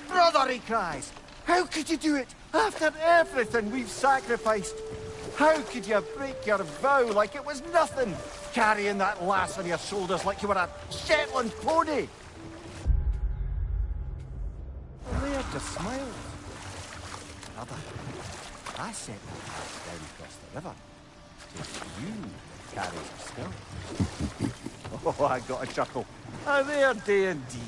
M: "Brother," he cries, "how could you do it after everything we've sacrificed? How could you break your vow like it was nothing, carrying that lass on your shoulders like you were a Shetland pony?" The laird just smiles. "Brother, I set the lass down across the river You carry still. Oh, I got a chuckle. A rare day indeed.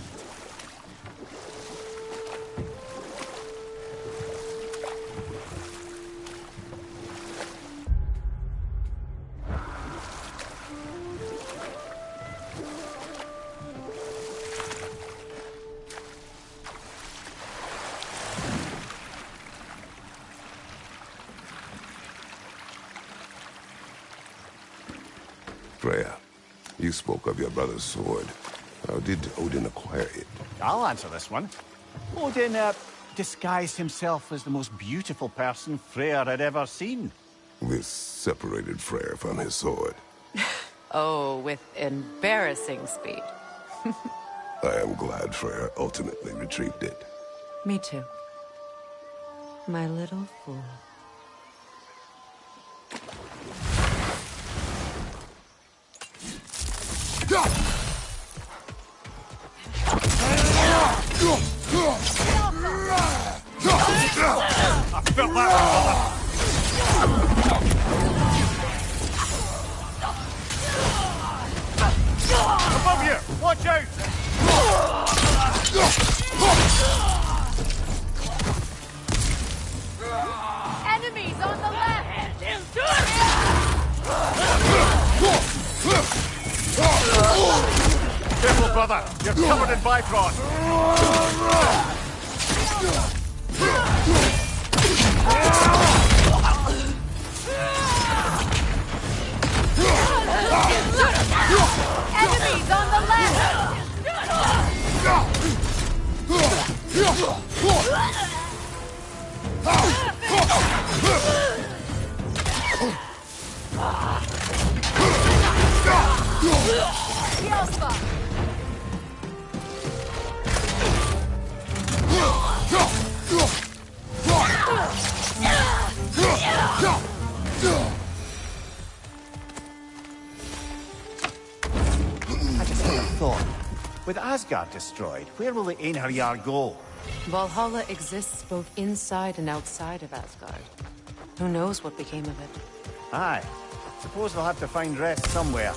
B: Freya, you spoke of your brother's sword. How did Odin acquire it?
M: I'll answer this one. Odin, disguised himself as the most beautiful person Freyr had ever seen.
B: This separated Freyr from his sword.
F: Oh, with embarrassing speed.
B: I am glad Freyr ultimately retrieved it.
F: Me too. My little fool.
M: I felt that one, above you! Watch out!
D: Enemies on the left!
M: Careful, brother! You're covered in Bifrost!
D: Enemies on the left!
M: I just had a thought. With Asgard destroyed, where will the Einherjar go?
F: Valhalla exists both inside and outside of Asgard. Who knows what became of it?
M: Aye. Suppose they'll have to find rest somewhere.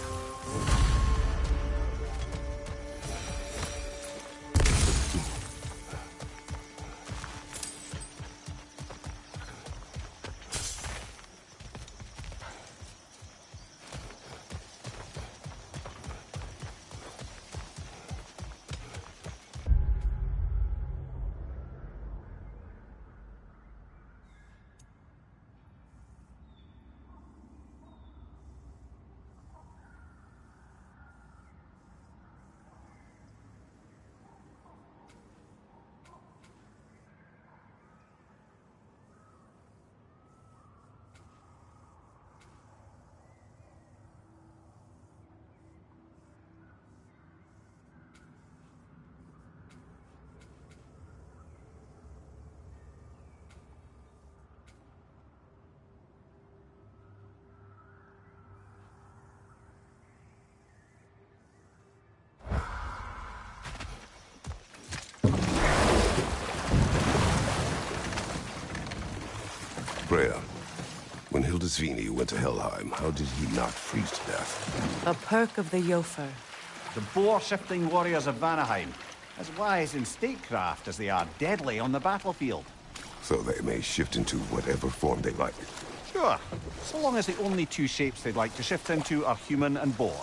B: Freya, when Hildisvini went to Helheim, how did he not freeze to death?
F: A perk of the Jofur.
M: The boar-shifting warriors of Vanaheim, as wise in statecraft as they are deadly on the battlefield.
B: So they may shift into whatever form they like.
M: Sure, so long as the only two shapes they'd like to shift into are human and boar.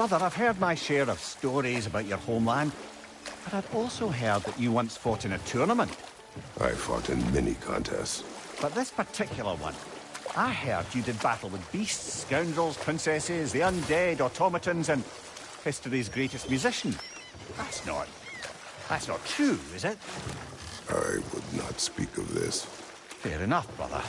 M: Brother, I've heard my share of stories about your homeland, but I'd also heard that you once fought in a tournament.
B: I fought in many contests.
M: But this particular one, I heard you did battle with beasts, scoundrels, princesses, the undead, automatons, and history's greatest musician. That's not true, is it?
B: I would not speak of this.
M: Fair enough, brother.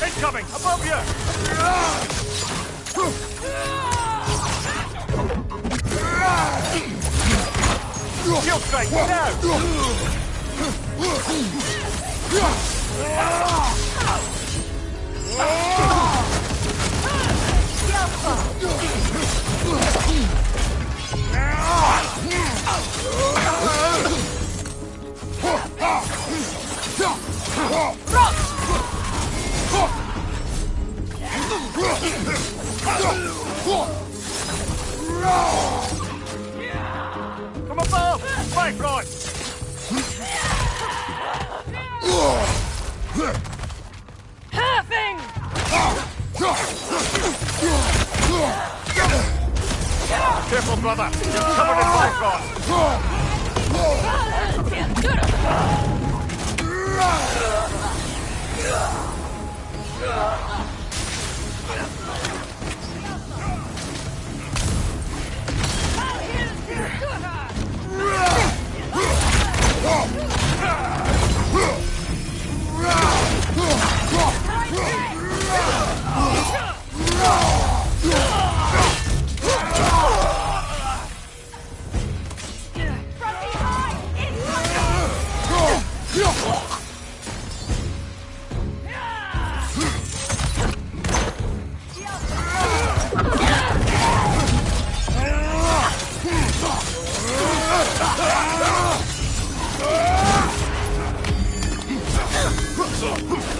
C: Incoming! Above you! Shield strike! From above! Right, right!
R: Halving!
C: Careful, brother! You're covered in Bifrost!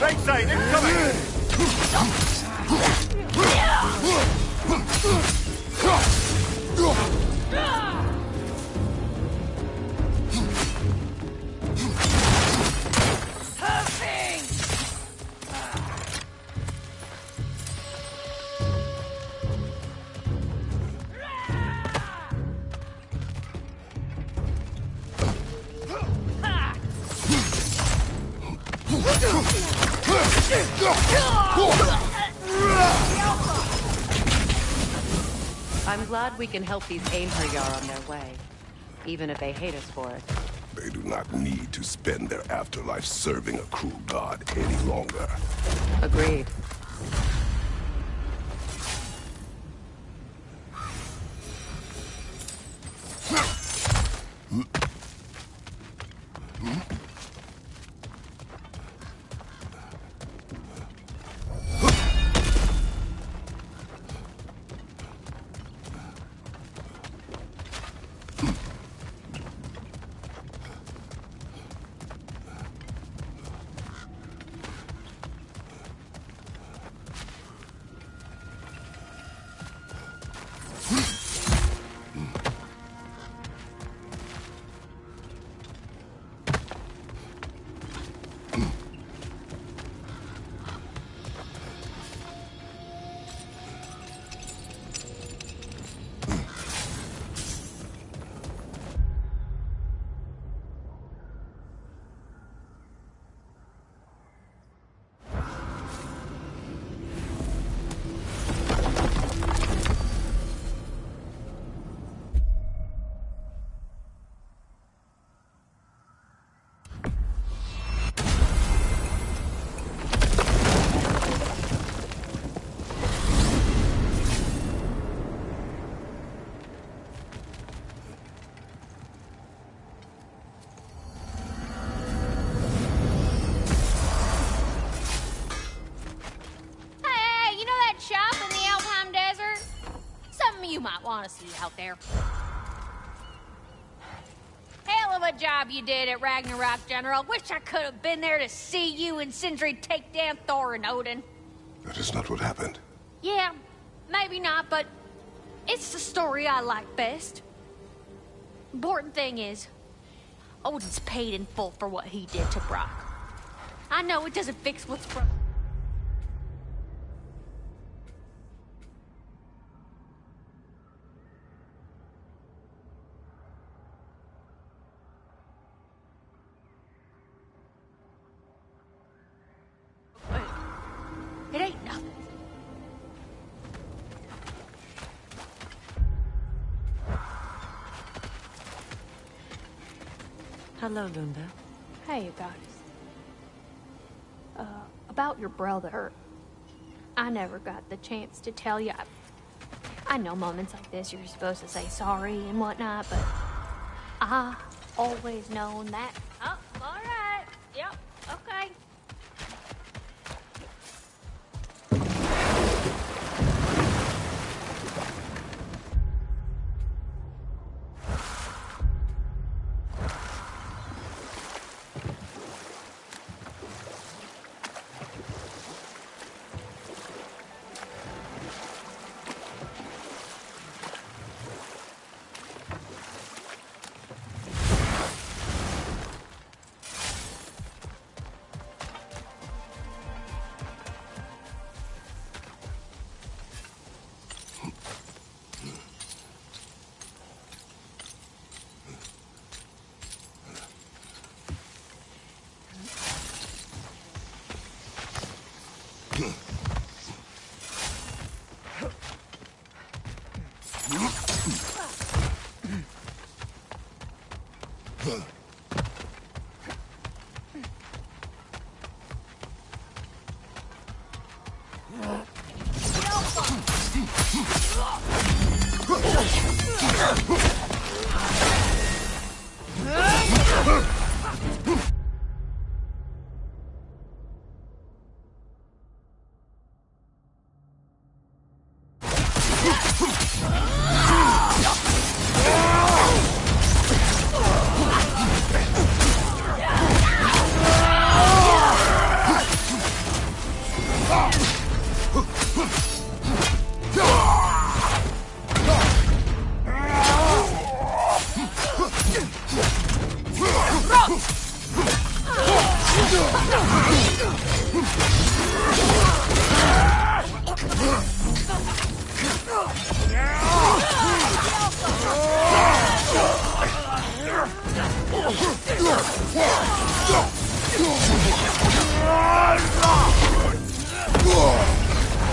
C: Right side, incoming!
S: I'm glad we can help these Einherjar on their way, even if they hate us for it.
B: They do not need to spend their afterlife serving a cruel god any longer.
S: Agreed.
D: want to see you out there. Hell of a job you did at Ragnarok, General. Wish I could have been there to see you and Sindri take down Thor and Odin.
B: That is not what happened.
D: Yeah, maybe not, but it's the story I like best. Important thing is, Odin's paid in full for what he did to Brock. I know it doesn't fix what's broken. It ain't nothing.
F: Hello, Lunda.
D: Hey, Goddess. About your brother. I never got the chance to tell you. I know moments like this you're supposed to say sorry and whatnot, but I always known that. Oh, all right. Yep, okay.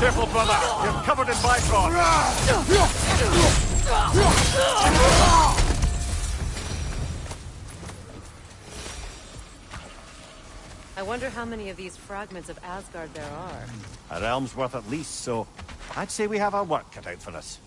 M: Careful, brother. You're covered in bifrost.
S: I wonder how many of these fragments of Asgard there are.
M: A realm's worth at least, so I'd say we have our work cut out for us.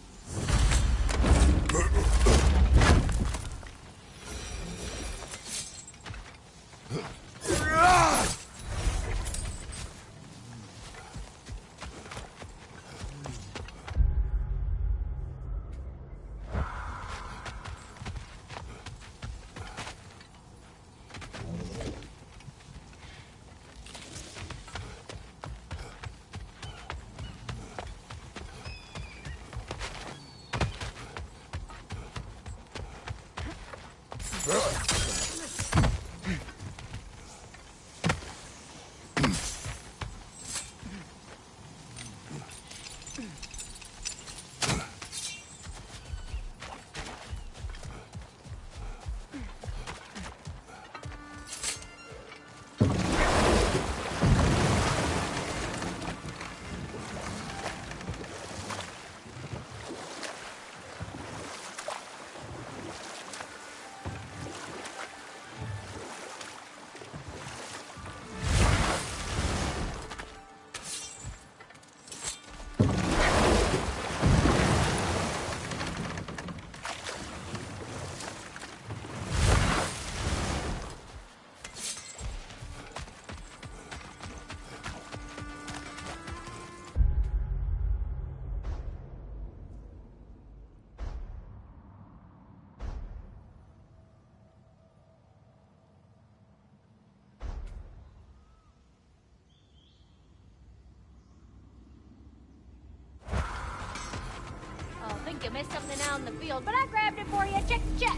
D: missed something out in the field, but I grabbed it for you. Check, check.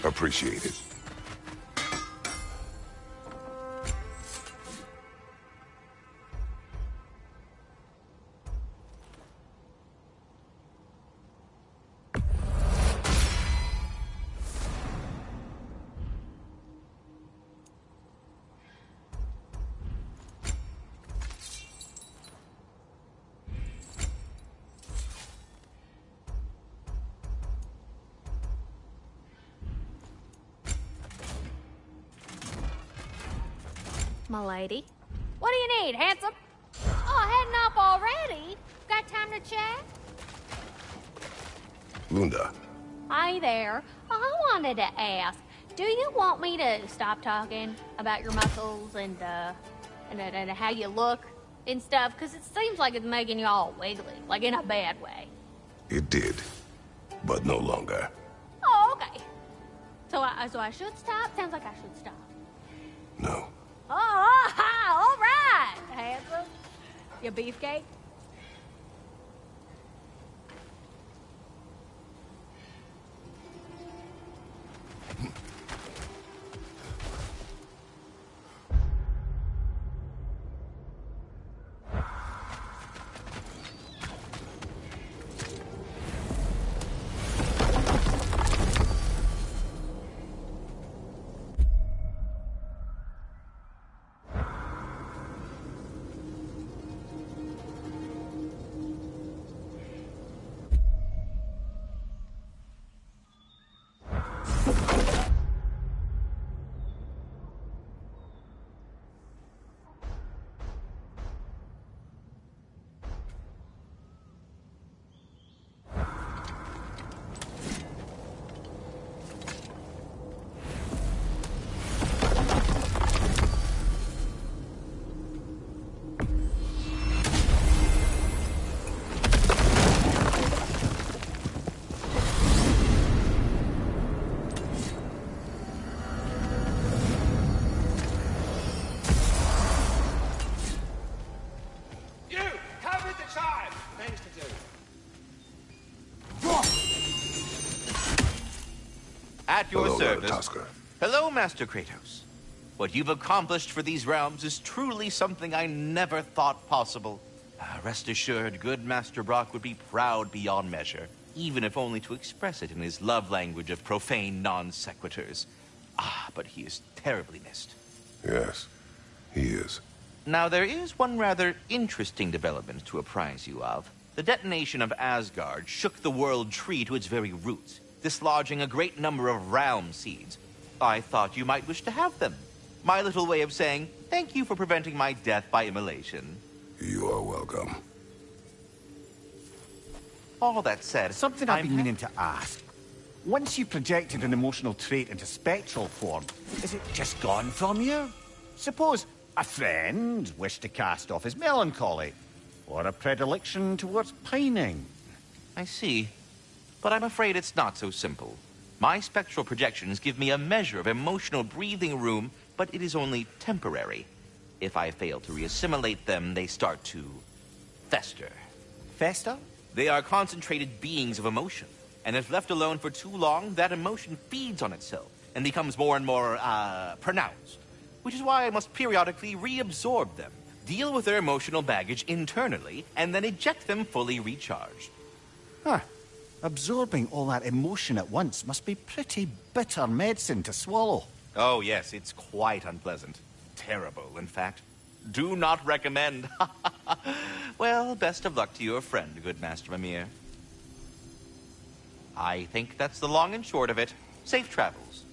B: Appreciate it.
D: My lady. What do you need, handsome? Oh, heading off already? Got time to chat?
B: Lunda.
D: Hi there. I wanted to ask, do you want me to stop talking about your muscles and how you look and stuff? Because it seems like it's making you all wiggly, like in a bad way.
B: It did, but no longer.
D: Oh, okay. So I should stop? Sounds like I should stop.
B: No.
D: Oh, all right, handsome. You beefcake?
T: At your
B: Hello,
T: service.
B: Tasker.
T: Hello, Master Kratos. What you've accomplished for these realms is truly something I never thought possible. Rest assured, good Master Brock would be proud beyond measure, even if only to express it in his love language of profane non-sequiturs. But he is terribly missed.
B: Yes, he is.
T: Now, there is one rather interesting development to apprise you of. The detonation of Asgard shook the world tree to its very roots, dislodging a great number of realm seeds. I thought you might wish to have them. My little way of saying, thank you for preventing my death by immolation.
B: You are welcome.
T: All that said,
M: something I've been meaning to ask. Once you projected an emotional trait into spectral form, is it just gone from you? Suppose a friend wished to cast off his melancholy, or a predilection towards pining.
T: I see. But I'm afraid it's not so simple. My spectral projections give me a measure of emotional breathing room, but it is only temporary. If I fail to reassimilate them, they start to fester.
M: Fester?
T: They are concentrated beings of emotion, and if left alone for too long, that emotion feeds on itself and becomes more and more, pronounced. Which is why I must periodically reabsorb them, deal with their emotional baggage internally, and then eject them fully recharged.
M: Huh. Absorbing all that emotion at once must be pretty bitter medicine to swallow.
T: Oh, yes, it's quite unpleasant. Terrible, in fact. Do not recommend. Well, best of luck to your friend, good Master Mimir. I think that's the long and short of it. Safe travels.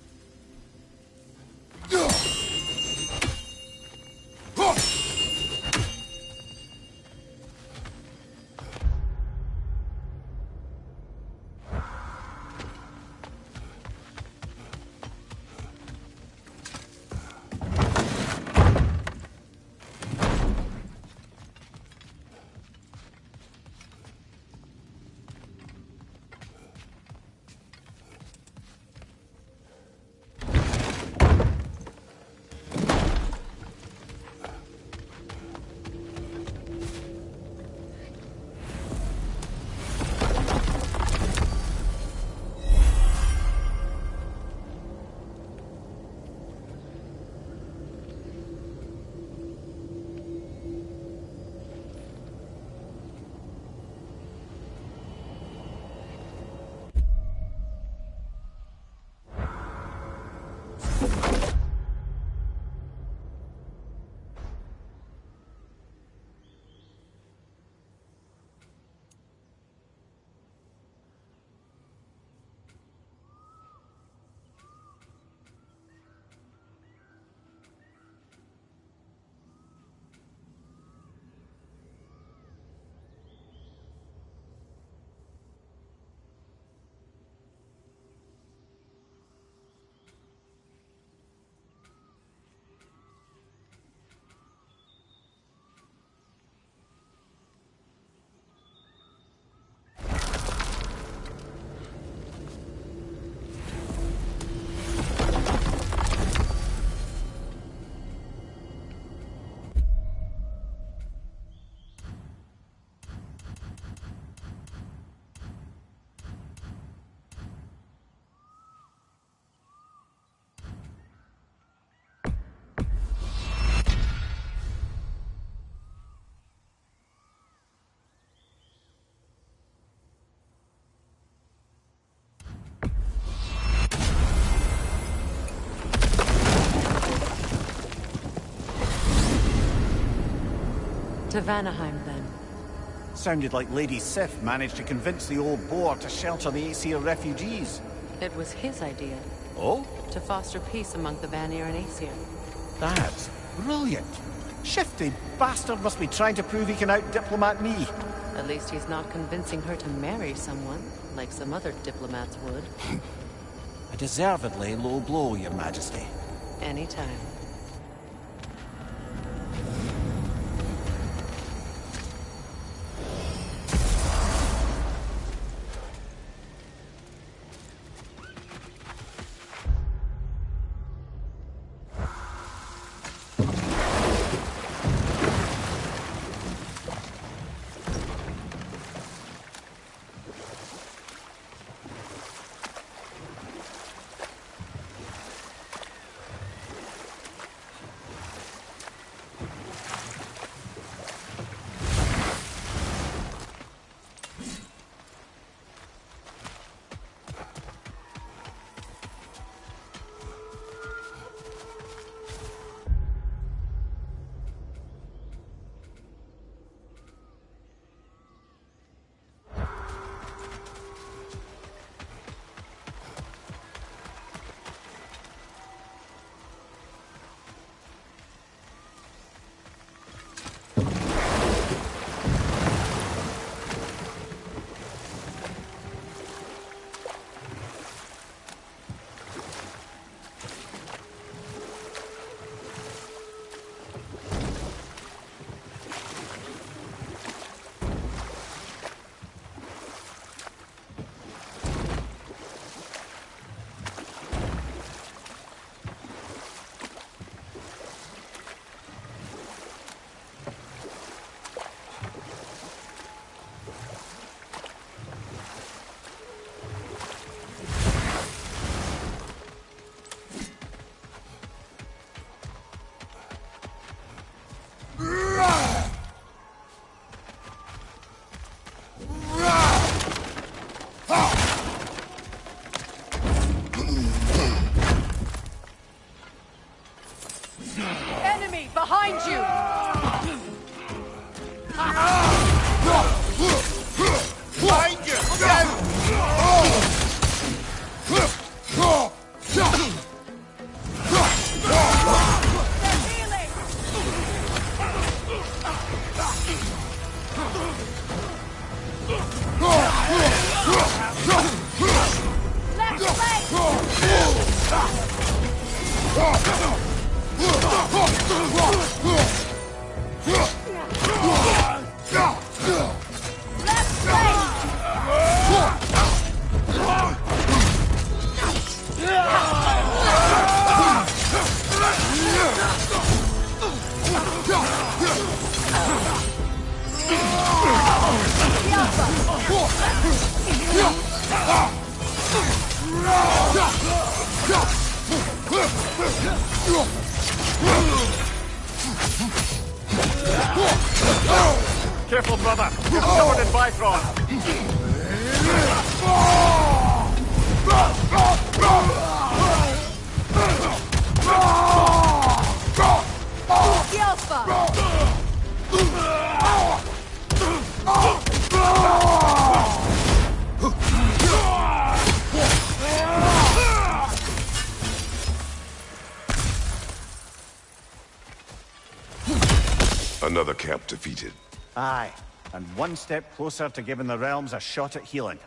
F: To Vanaheim, then.
M: Sounded like Lady Sif managed to convince the old boar to shelter the Aesir refugees.
F: It was his idea.
M: Oh?
F: To foster peace among the Vanir and Aesir.
M: That's brilliant. Shifty bastard must be trying to prove he can out-diplomat me.
F: At least he's not convincing her to marry someone, like some other diplomats would.
M: A deservedly low blow, Your Majesty.
F: Anytime.
K: Enemy behind you!
C: Behind you!
M: Careful, brother. You're covered in Bifrost.
B: Another camp defeated.
M: Aye, and one step closer to giving the realms a shot at healing.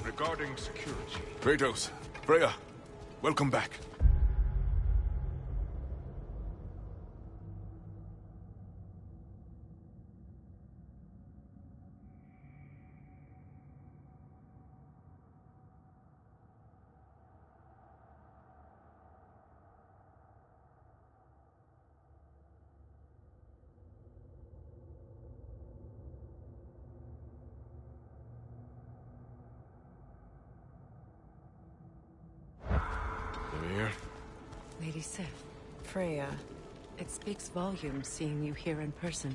N: Regarding security. Kratos, Freya, welcome back.
F: Lady Sif. Freya. It speaks volumes seeing you here in person.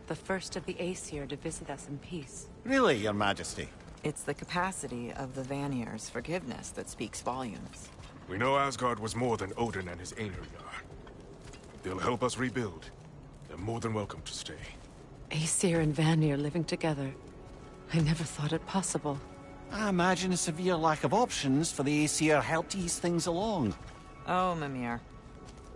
F: The first of the Aesir to visit us in peace.
M: Really, Your Majesty?
H: It's the capacity of the Vanir's forgiveness that speaks volumes.
N: We know Asgard was more than Odin and his Einherjar. They'll help us rebuild. They're more than welcome to stay.
F: Aesir and Vanir living together. I never thought it possible.
M: I imagine a severe lack of options for the Aesir helped ease things along.
H: Oh, Mimir.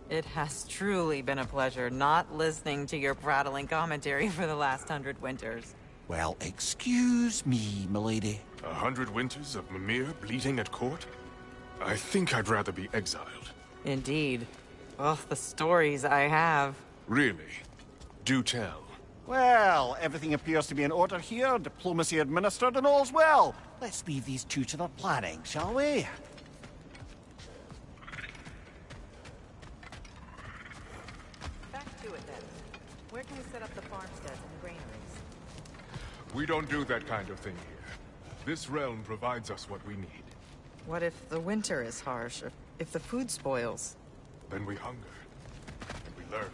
H: It has truly been a pleasure not listening to your prattling commentary for the last 100 winters.
M: Well, excuse me, milady.
N: 100 winters of Mimir bleating at court? I think I'd rather be exiled.
H: Indeed. Oh, the stories I have.
N: Really? Do tell.
M: Well, everything appears to be in order here, diplomacy administered, and all's well. Let's leave these two to their planning, shall we?
H: Back to it then. Where can we set up the farmsteads and the granaries?
N: We don't do that kind of thing here. This realm provides us what we need.
H: What if the winter is harsh, or if the food spoils?
N: Then we hunger. And we learn.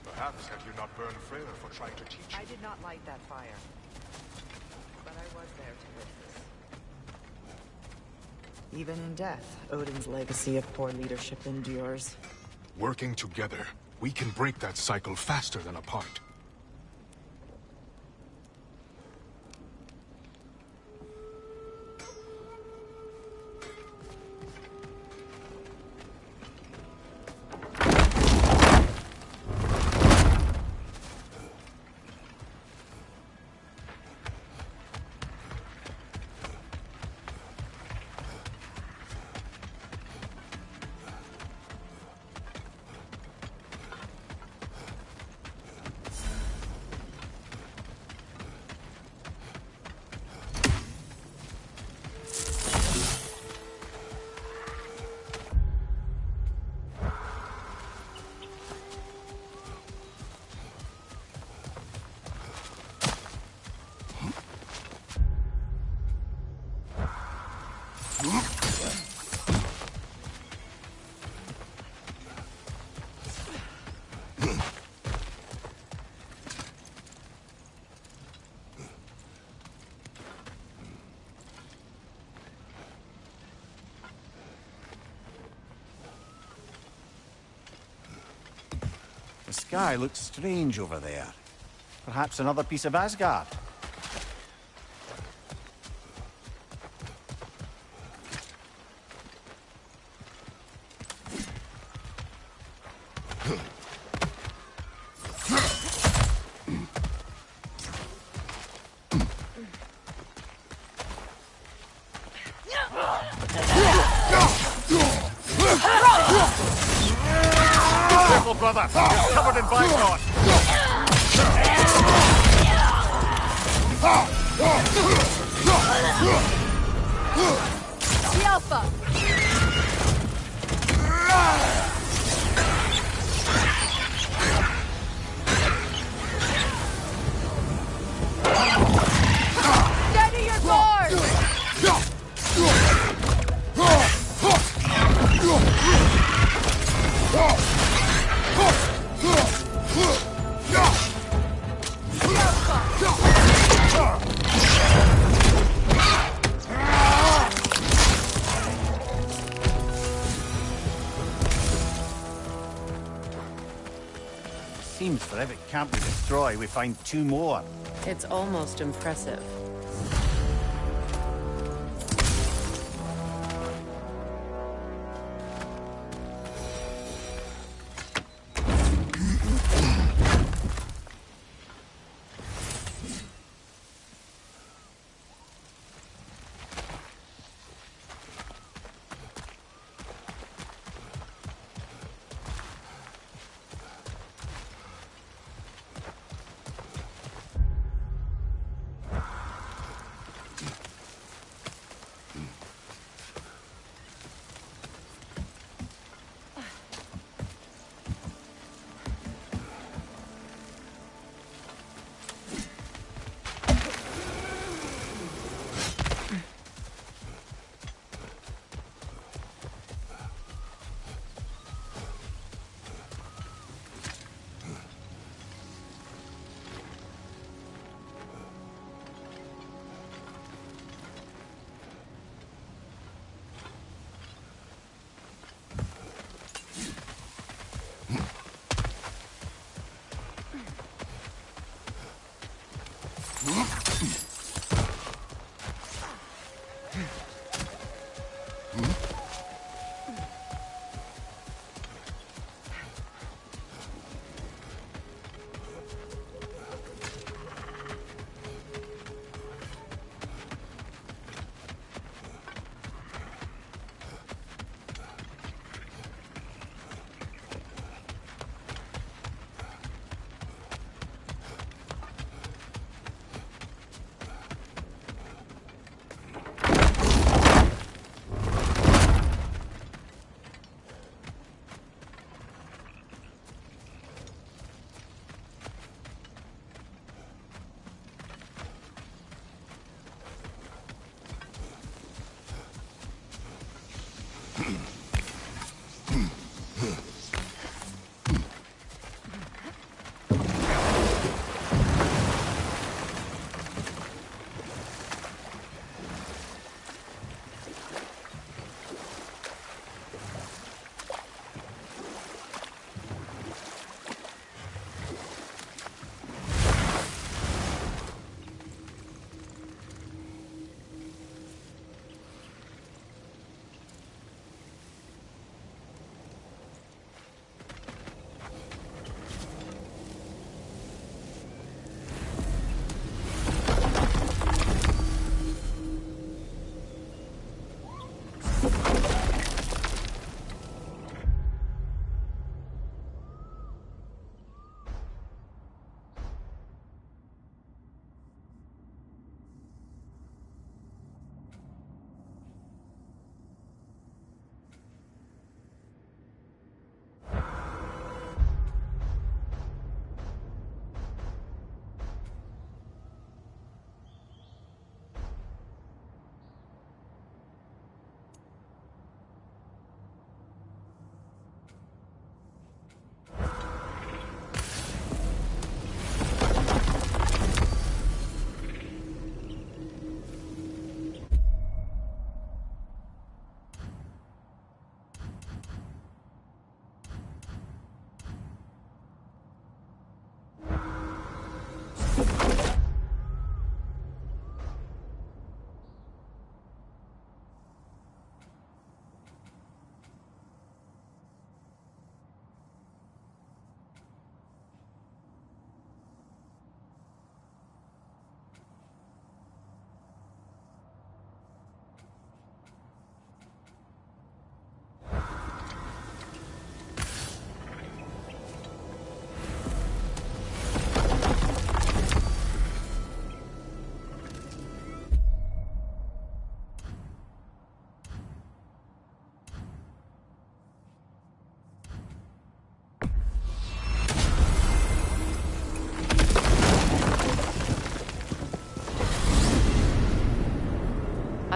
N: Perhaps had you not burned Freya for trying to teach you.
H: I did not light that fire. But I was there to witness. Even in death, Odin's legacy of poor leadership endures.
N: Working together, we can break that cycle faster than apart.
M: The sky looks strange over there. Perhaps another piece of Asgard.
C: Careful, brother. You're covered in bygone.
D: The Alpha! Steady your guard!
M: Seems for every camp we destroy, we find two more.
F: It's almost impressive.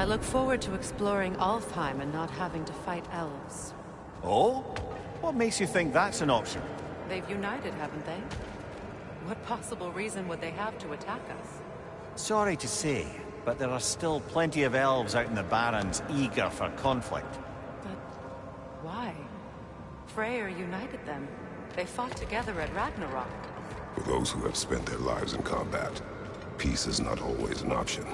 F: I look forward to exploring Alfheim and not having to fight elves.
M: Oh? What makes you think that's an option?
F: They've united, haven't they? What possible reason would they have to attack us?
M: Sorry to say, but there are still plenty of elves out in the Barrens eager for conflict.
F: But why? Freyr united them. They fought together at Ragnarok.
B: For those who have spent their lives in combat, peace is not always an option.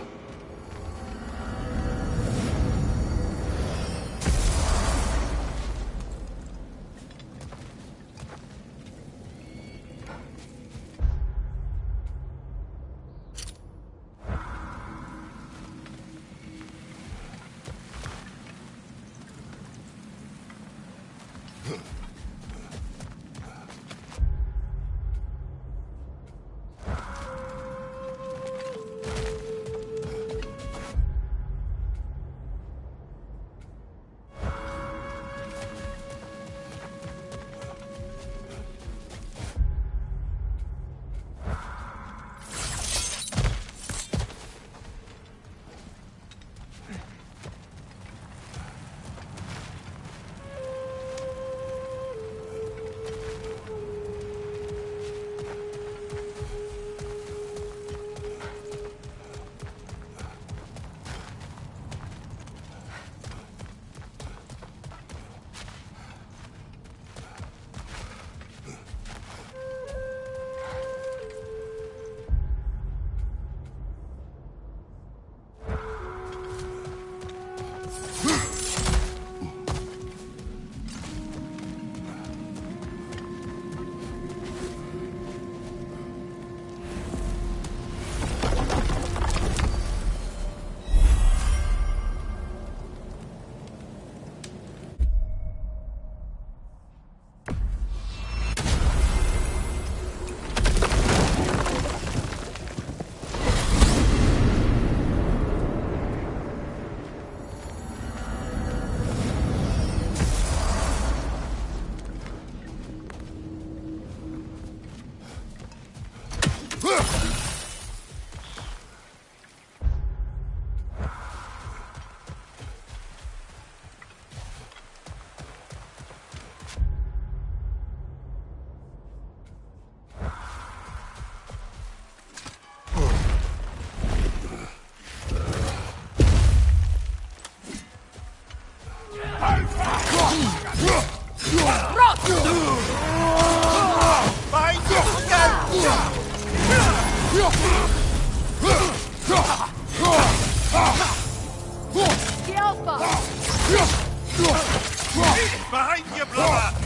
C: Behind you, brother!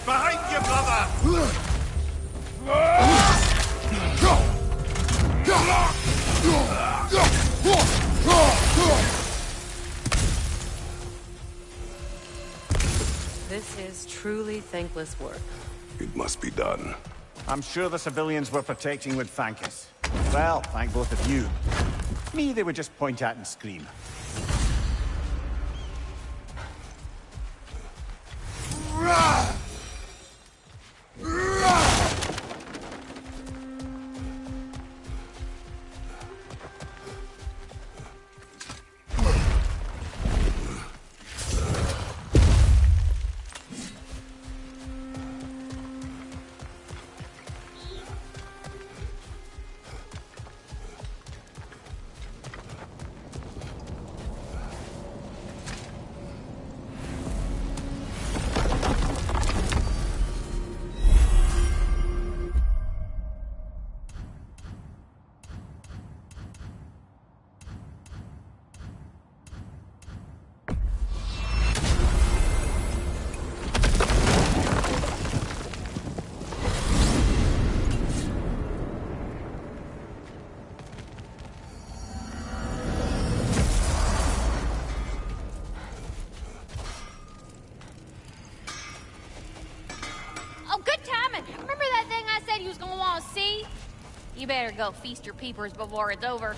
C: Behind you, brother!
F: This is truly thankless work.
B: It must be done.
M: I'm sure the civilians were protecting would thank us. Well, thank both of you. Me, they would just point at and scream.
D: You better go feast your peepers before it's over.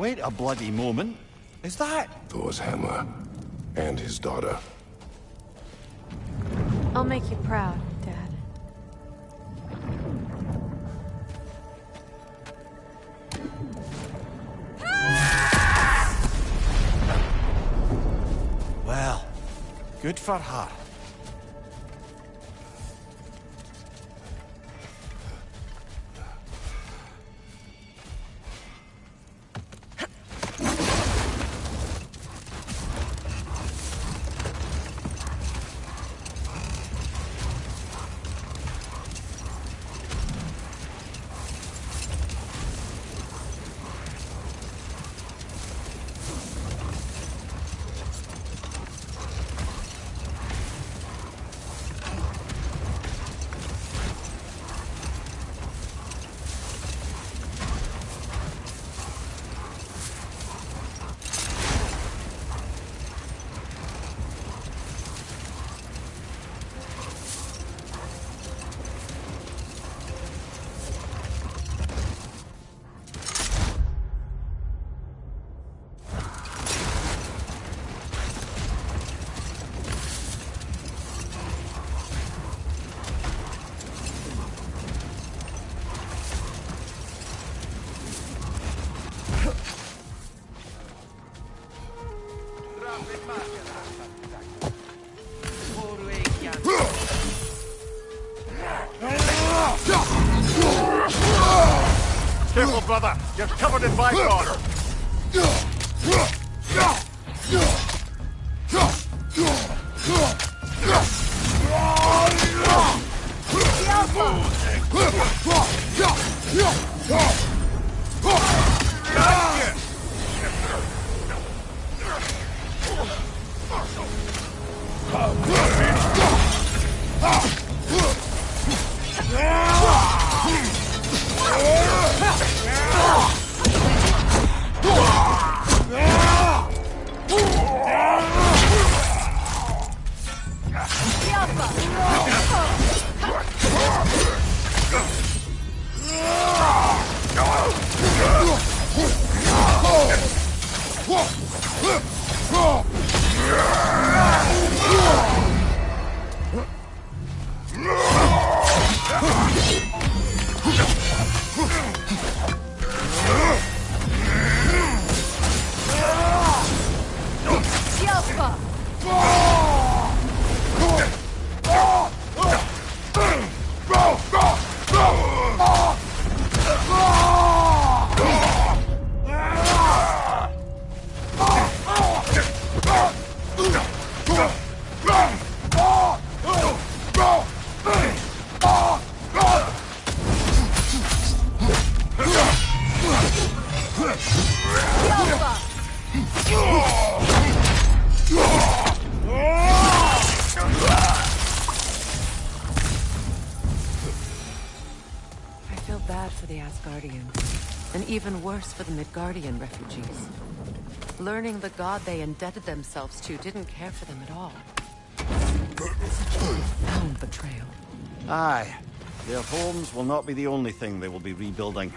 M: Wait a bloody moment. Is that...
B: Thor's hammer. And his daughter.
G: I'll make you proud, Dad.
M: Well, good for her. Careful, brother. You're covered in Vigor.
F: Even worse for the Midgardian refugees. Learning the god they indebted themselves to didn't care for them at all. Profound betrayal.
M: Aye. Their homes will not be the only thing they will be rebuilding.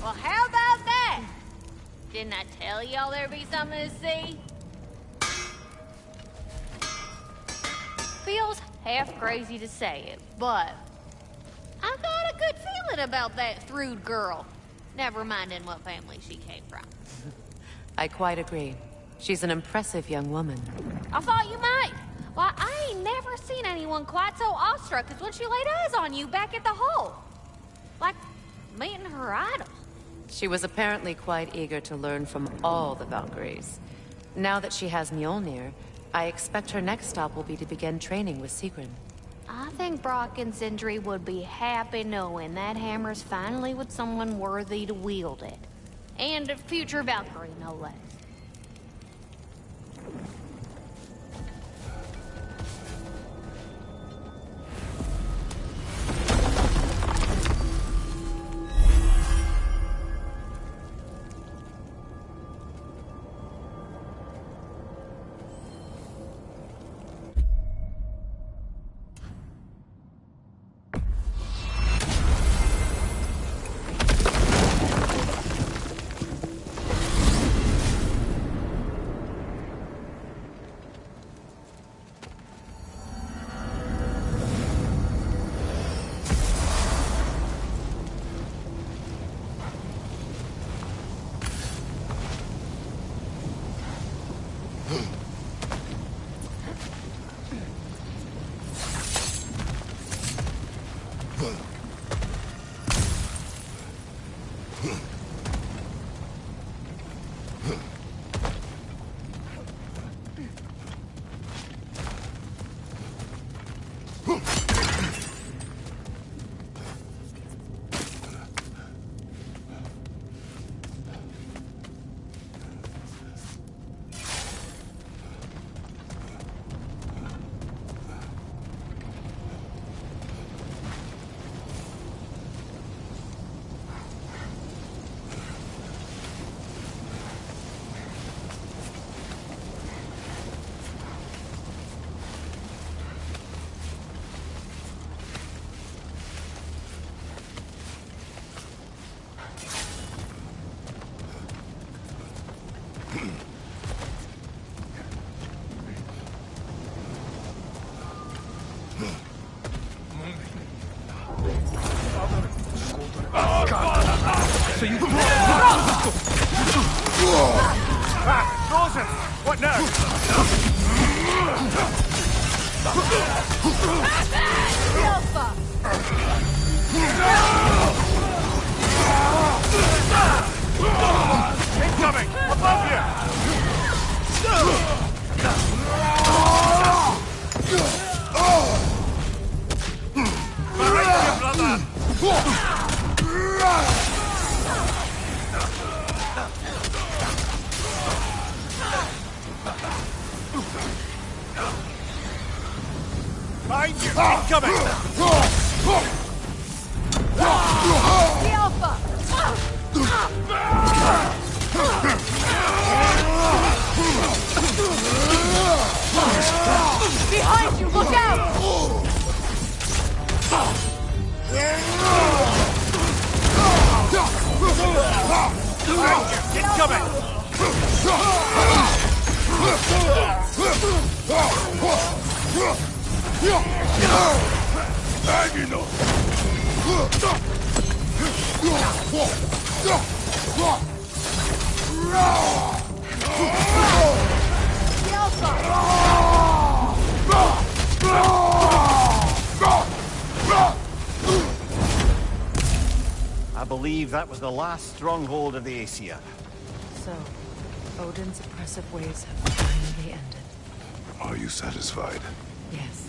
D: Well, how about that? Didn't I tell y'all there'd be something to see? Feels half crazy to say it, but I got a good feeling about that thru girl. Never minding what family she came from.
S: I quite agree. She's an impressive young woman.
D: I thought you might. Why, I ain't never seen anyone quite so awestruck as when she laid eyes on you back at the hole. Like meeting her idol.
S: She was apparently quite eager to learn from all the Valkyries. Now that she has Mjolnir, I expect her next stop will be to begin training with Sigrun.
D: I think Brock and Sindri would be happy knowing that hammer's finally with someone worthy to wield it. And a future Valkyrie, no less.
N: So you Frozen! What now? Incoming! Above you! Behind you, brother! Behind you! Incoming!
D: The Alpha! Behind you! Look out!
N: Incoming!
M: believe that was the last stronghold of the Aesir.
F: So, Odin's oppressive ways have finally ended.
B: Are you satisfied?
F: Yes.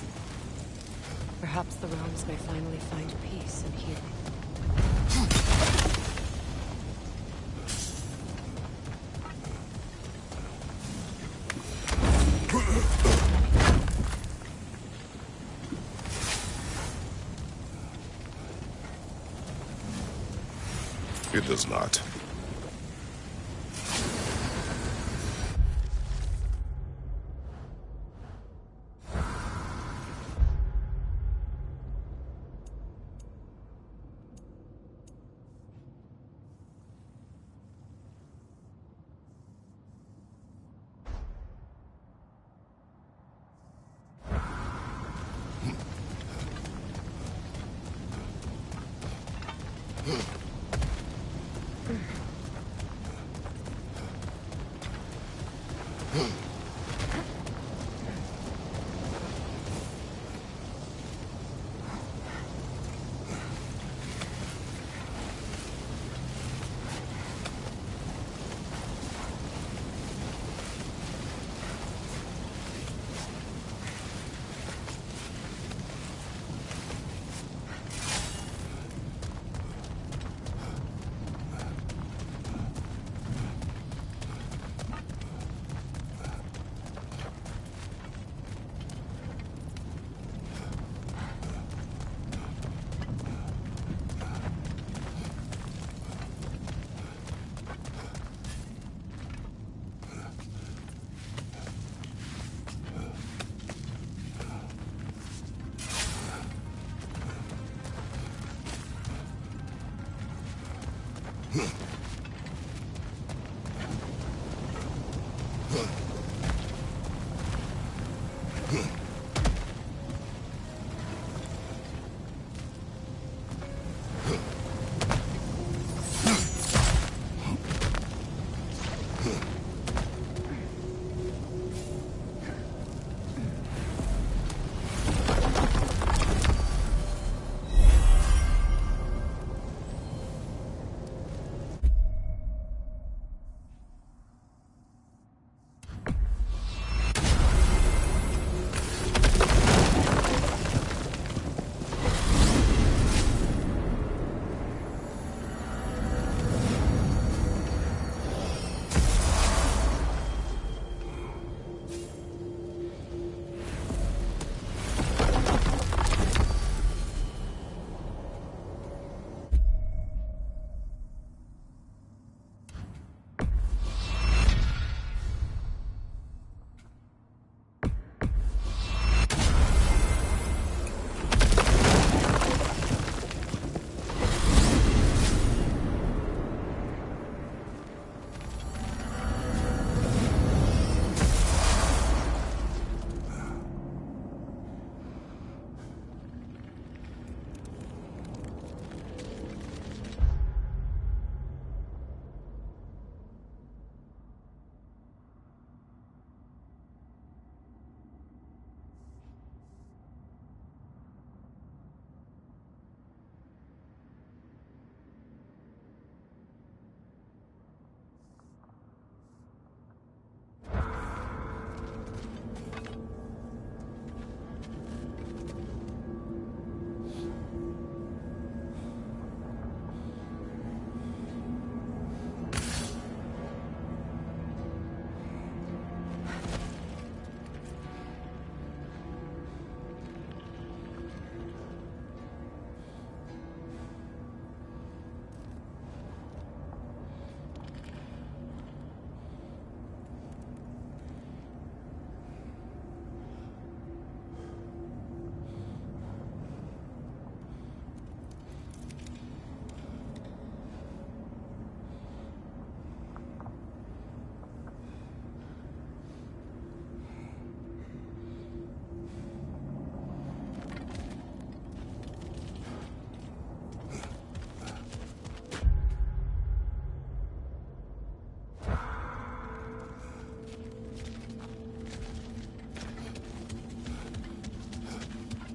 F: Perhaps the realms may finally find peace and healing.
B: It does not.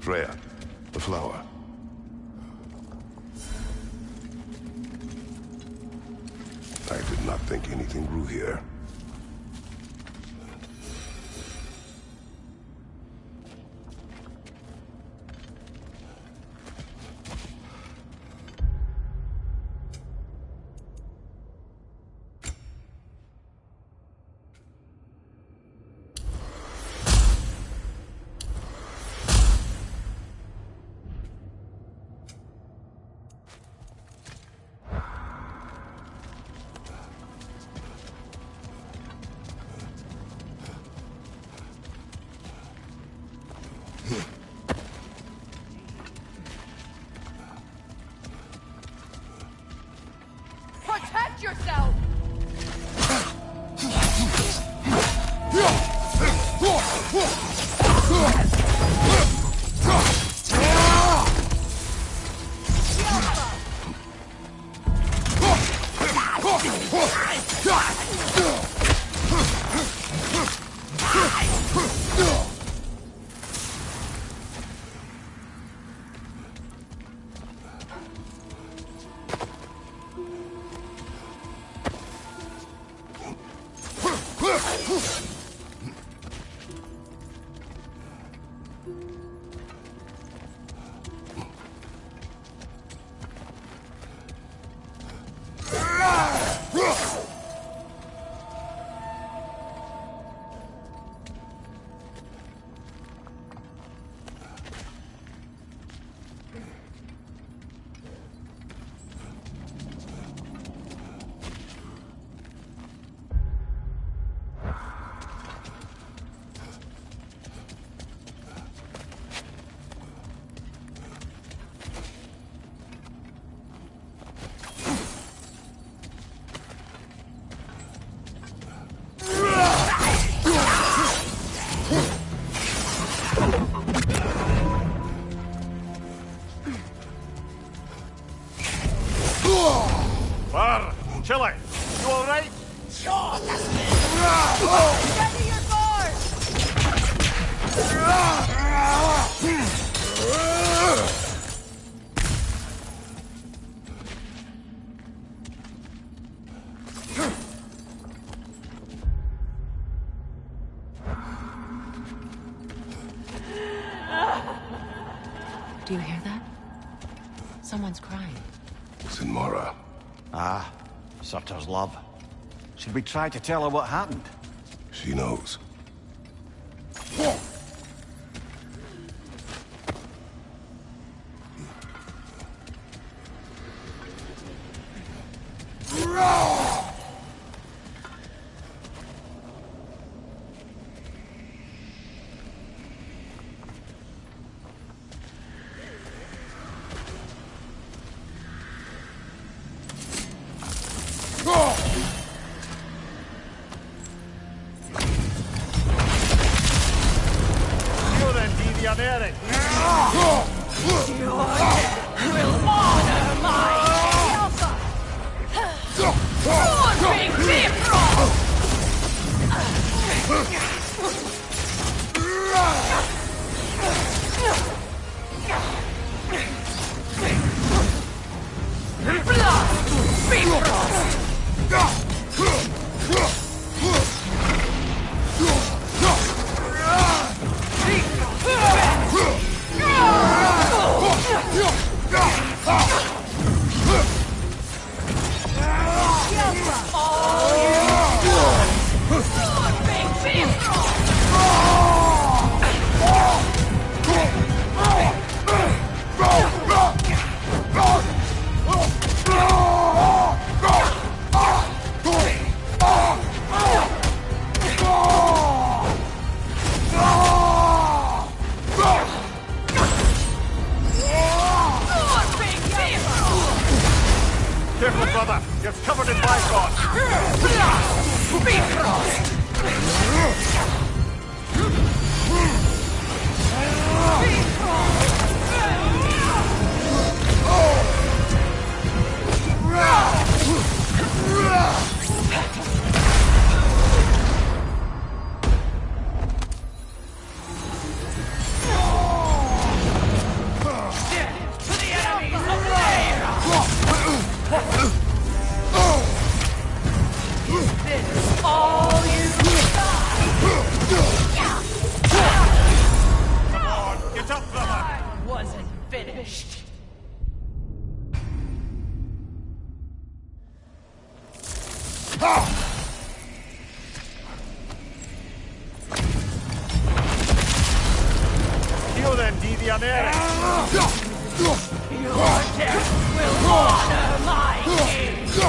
B: Freya, the flower. did not think anything grew here.
U: Protect yourself!
C: Chile, you all right?
U: Ready your guard!
S: Do you hear that? Someone's crying.
B: Sinmara.
M: Ah, Surtur's love. Should we try to tell her what happened?
B: She knows.
U: All you! Big finished.
M: Heal them, Deviant Air!
U: Your death will honor my king! To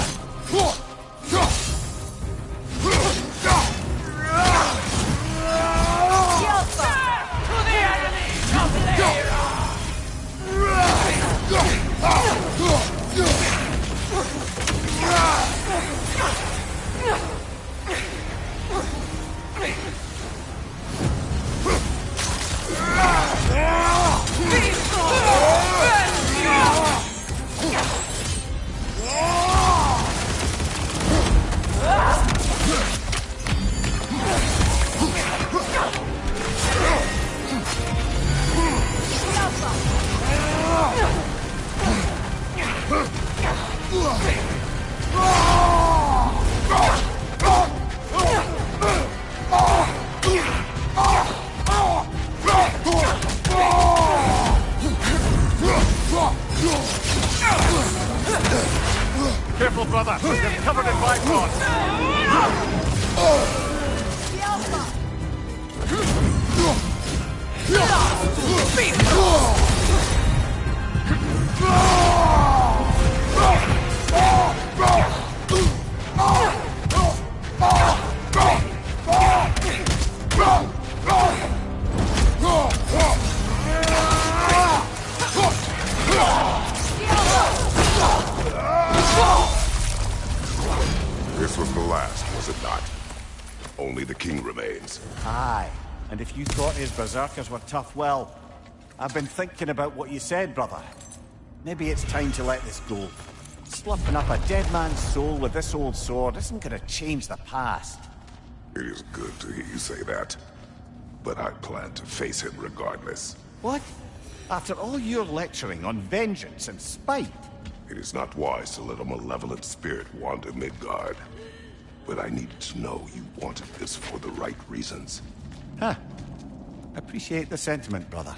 U: the enemies of Lyra!
M: Careful, brother! You're covered in Vicons!
B: This was the last, was it not? Only the king remains.
M: Aye, and if you thought his berserkers were tough, well, I've been thinking about what you said, brother. Maybe it's time to let this go. Sloughing up a dead man's soul with this old sword isn't gonna change the past.
B: It is good to hear you say that. But I plan to face him regardless.
M: What? After all your lecturing on vengeance and spite?
B: It is not wise to let a malevolent spirit wander Midgard. But I needed to know you wanted this for the right reasons.
M: Huh. Appreciate the sentiment, brother.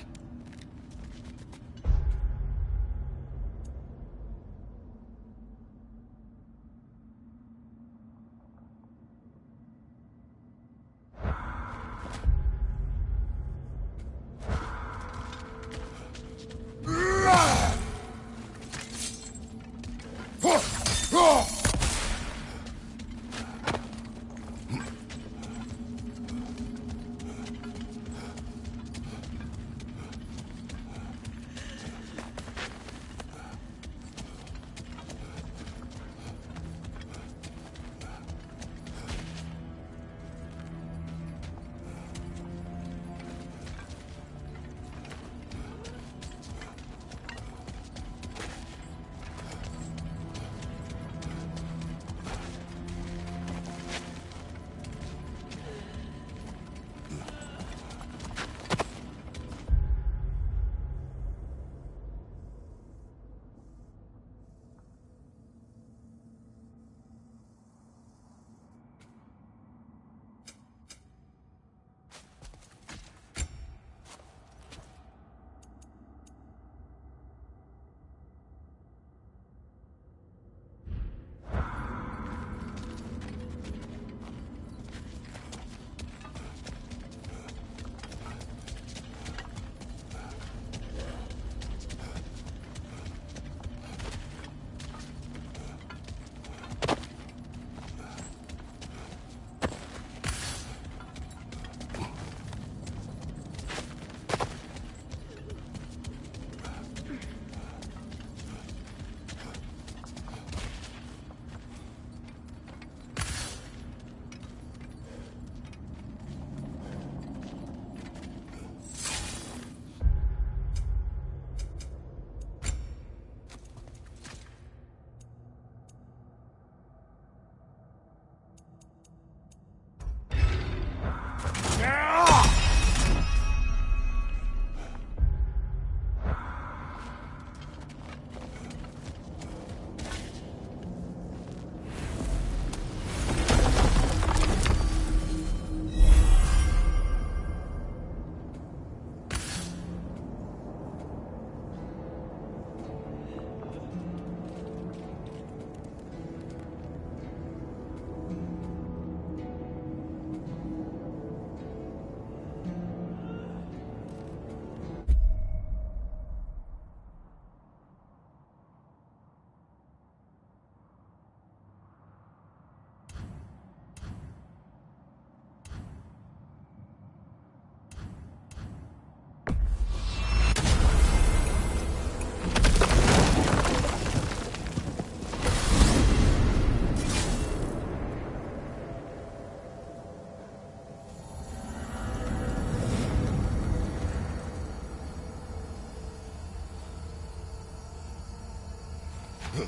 M: King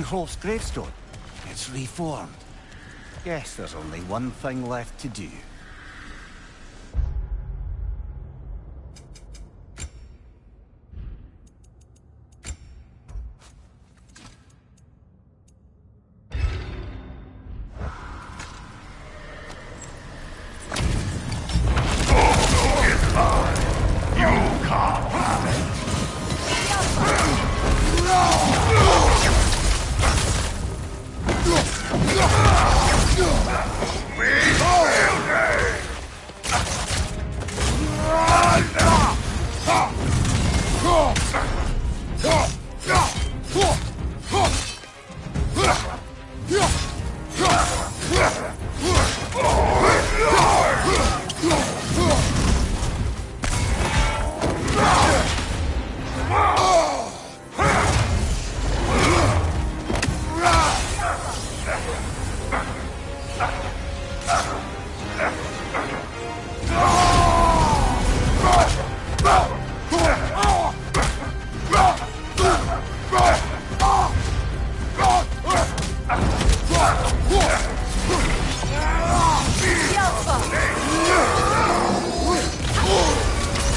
M: Hrolf's gravestone. It's reformed. Guess there's only one thing left to do.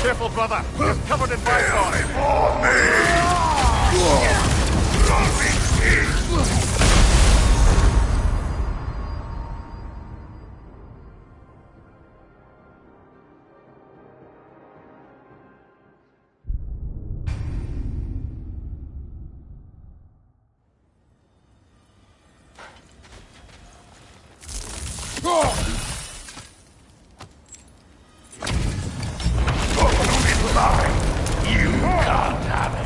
C: Careful, brother. You're covered in bifrost.
R: You can't have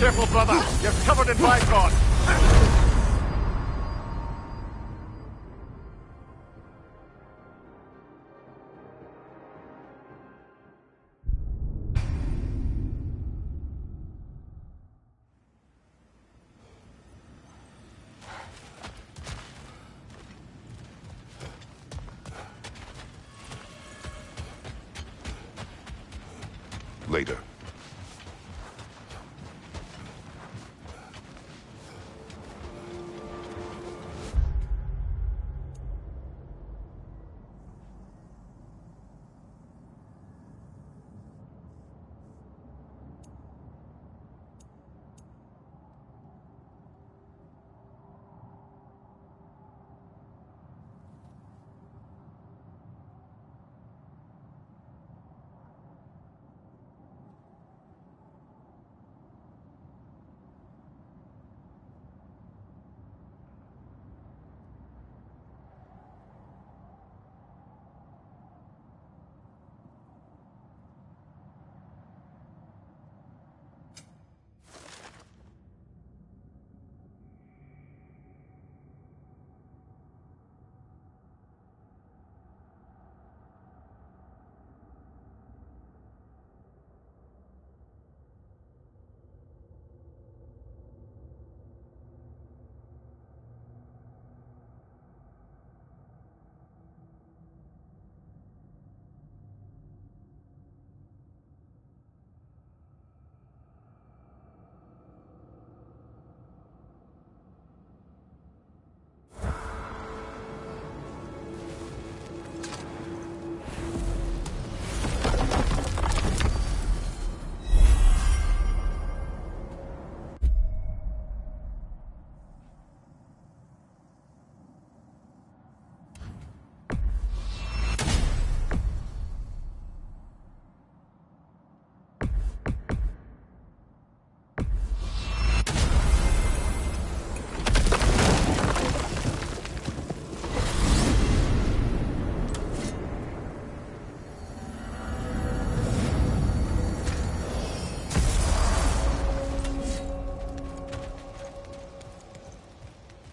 C: Careful, brother. You're covered in bifrost.
B: Later.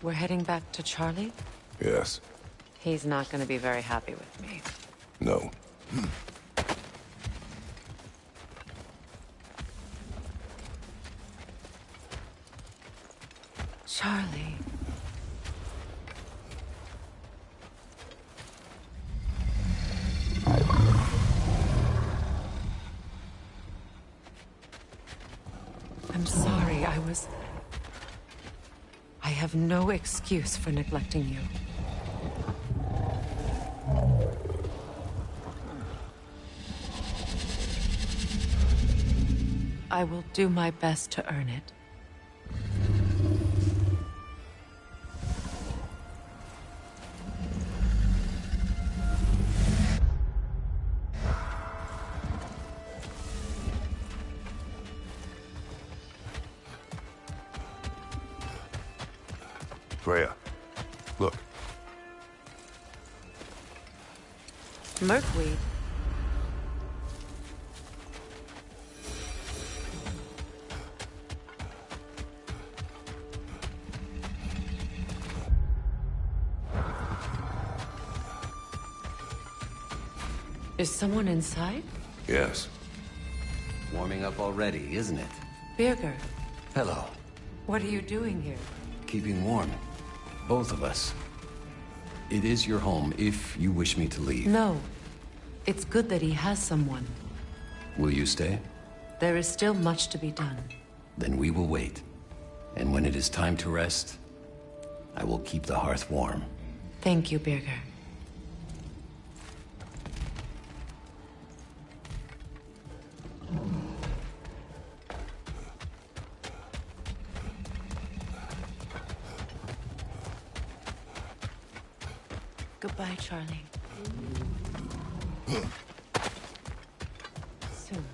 S: We're heading back to Charlie?
B: Yes.
S: He's not gonna be very happy with me.
B: No.
S: Charlie. I'm sorry, I have no excuse for neglecting you. I will do my best to earn it.
B: Freya, look.
S: Merkweed. Is someone inside?
B: Yes.
A: Warming up already, isn't it?
S: Birger,
A: Hello.
S: what are you doing here?
A: Keeping warm. Both of us. It is your home if you wish me to leave.
S: No. It's good that he has someone.
A: Will you stay?
S: There is still much to be done.
A: Then we will wait. And when it is time to rest, I will keep the hearth warm.
S: Thank you, Birger. Goodbye, Charlie. Soon.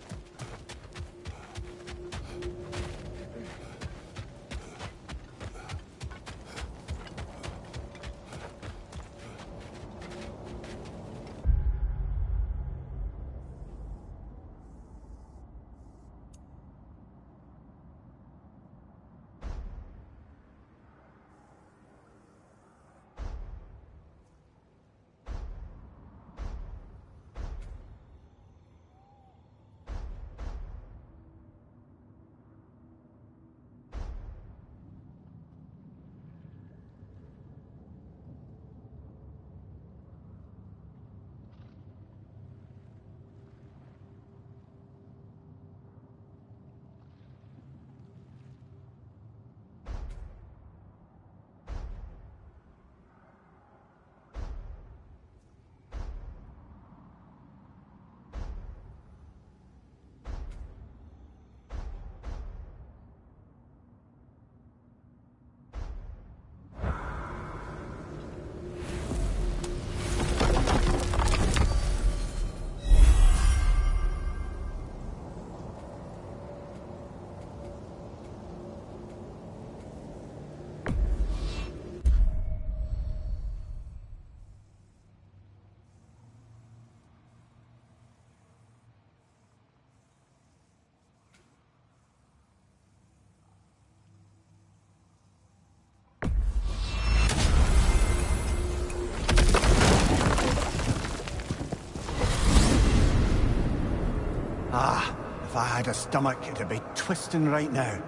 M: Ah, if I had a stomach, it'd be twisting right now.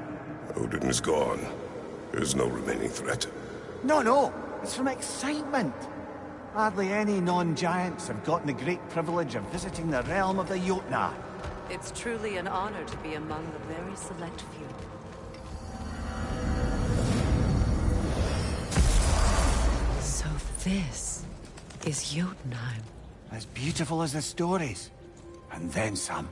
B: Odin is gone. There's no remaining threat.
M: No, it's from excitement. Hardly any non-giants have gotten the great privilege of visiting the realm of the Jotnar.
S: It's truly an honor to be among the very select few. So this is Jotunheim.
M: As beautiful as the stories. And then some.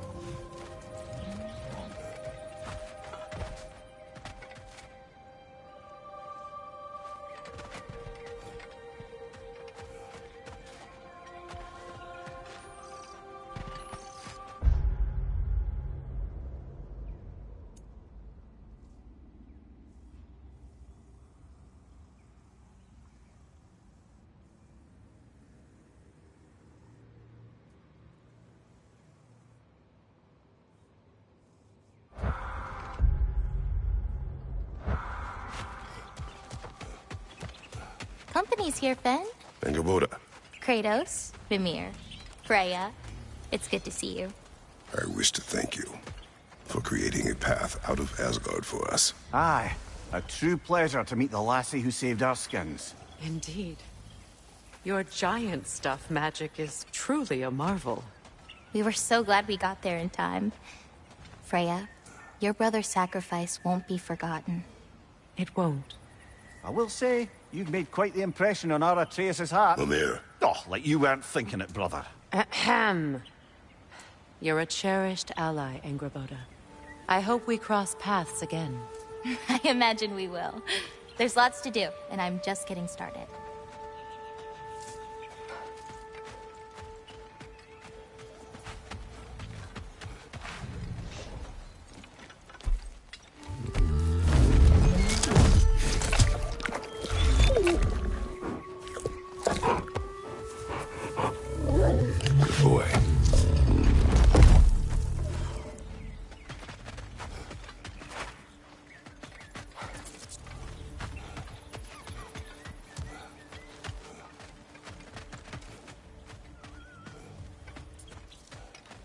L: company's here, Finn.
B: Angerboda.
L: Kratos, Mimir, Freya. It's good to see you.
B: I wish to thank you for creating a path out of Asgard for us.
M: Aye, a true pleasure to meet the lassie who saved our skins.
F: Indeed. Your giant stuff magic is truly a marvel.
L: We were so glad we got there in time. Freya, your brother's sacrifice won't be forgotten.
F: It won't.
M: I will say, you've made quite the impression on our Atreus' heart.
B: Mimir.
I: Oh, like you weren't thinking it, brother.
F: Ahem. You're a cherished ally, Angerboda. I hope we cross paths again.
L: I imagine we will. There's lots to do, and I'm just getting started.
B: Boy.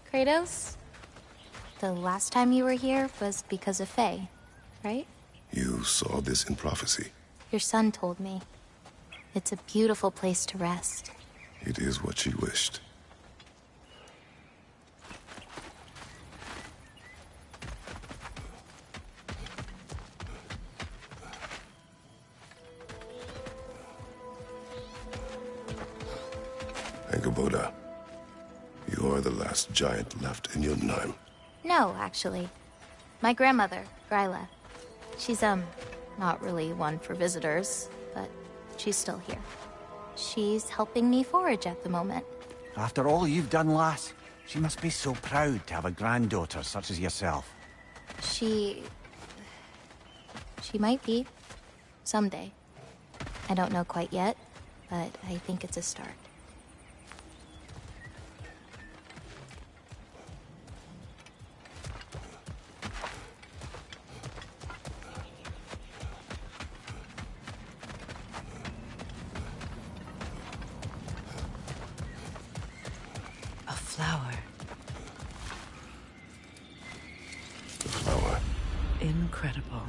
L: Kratos, the last time you were here was because of Faye, right?
B: You saw this in prophecy.
L: Your son told me. It's a beautiful place to rest.
B: It is what she wished. Angerboda, you are the last giant left in Jotunheim.
L: No, actually. My grandmother, Gryla. She's, not really one for visitors, but she's still here. She's helping me forage at the moment.
M: After all you've done, lass, she must be so proud to have a granddaughter such as yourself.
L: She might be. Someday. I don't know quite yet, but I think it's a start.
F: A flower.
B: The flower.
F: Incredible.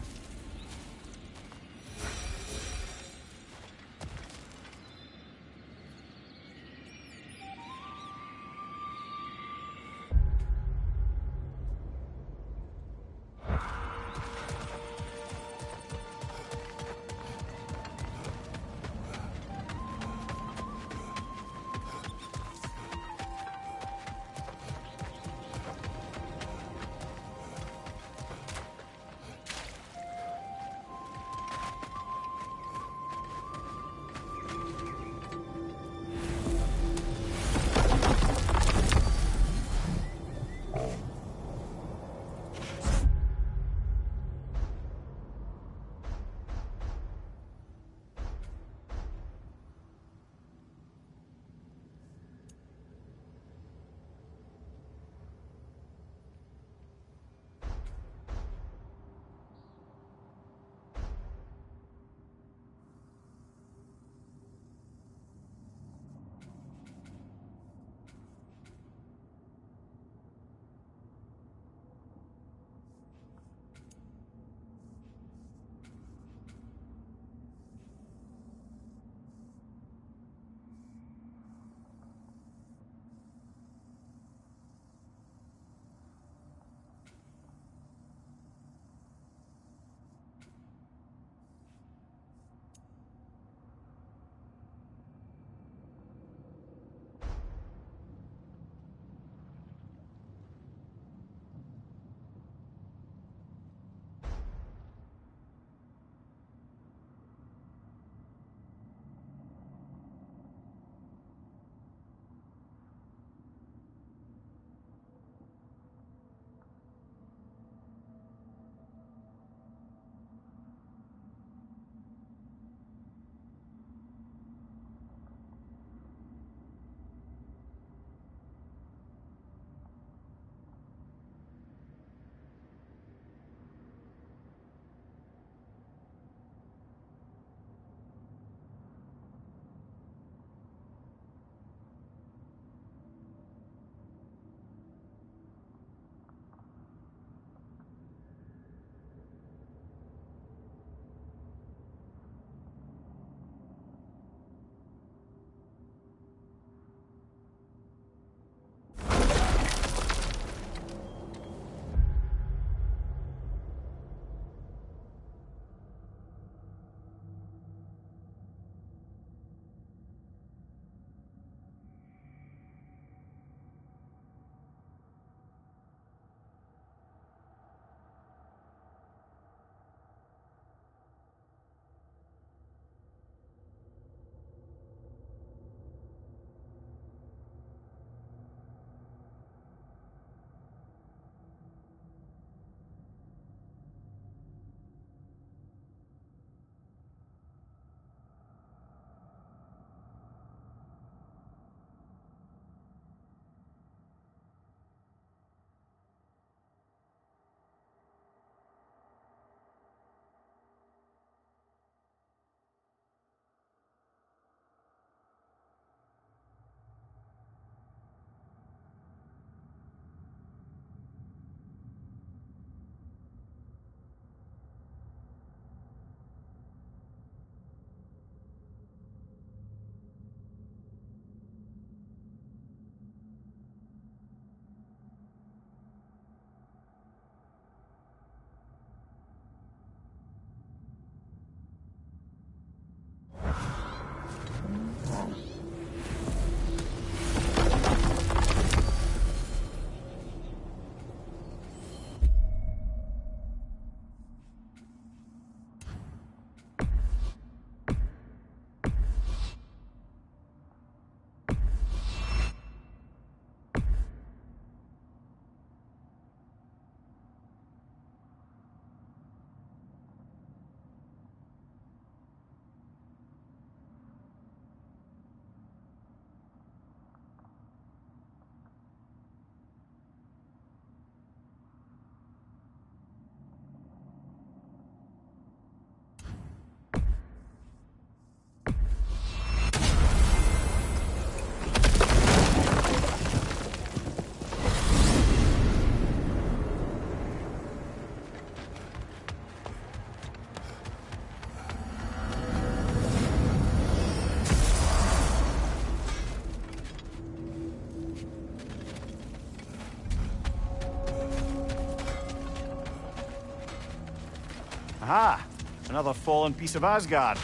M: Aha! Another fallen piece of Asgard.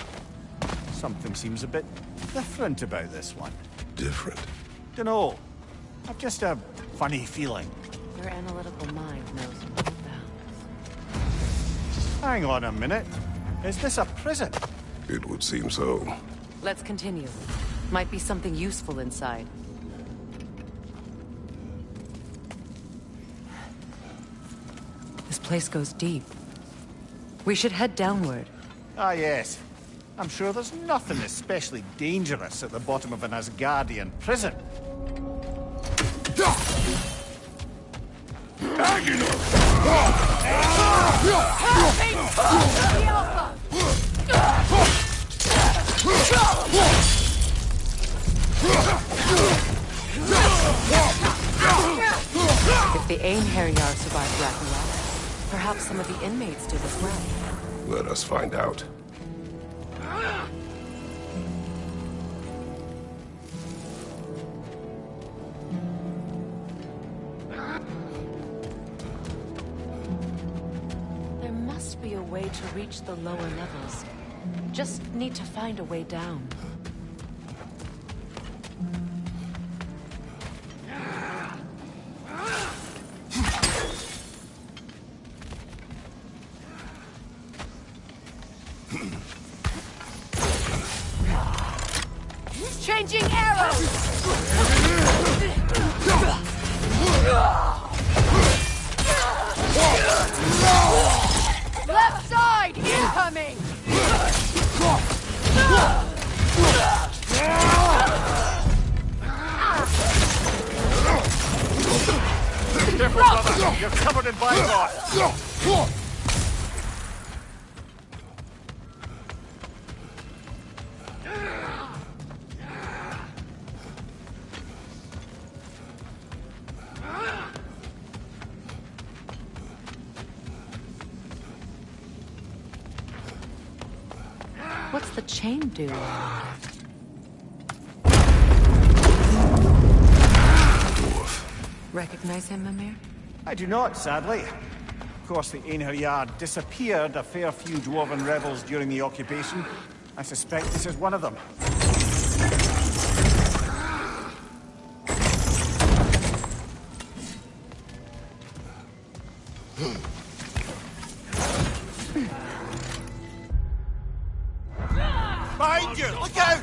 M: Something seems a bit different about this one.
B: Different?
M: Dunno. I've just a funny feeling.
S: Your analytical mind knows no bounds.
M: Hang on a minute. Is this a prison?
B: It would seem so.
S: Let's continue. Might be something useful inside. This place goes deep. We should head downward.
M: Ah, yes. I'm sure there's nothing especially dangerous at the bottom of an Asgardian prison.
S: If the Einherjar survived Ragnarok, perhaps some of the inmates did as well.
B: Let us find out.
S: There must be a way to reach the lower levels. Just need to find a way down.
U: Changing arrows! Left side incoming!
M: Careful, brother! You're covered in bile.
S: What's the chain do? Recognize him, Mimir?
M: I do not, sadly. Of course, the Einherjar disappeared a fair few dwarven rebels during the occupation. I suspect this is one of them.
C: Behind you! Look out!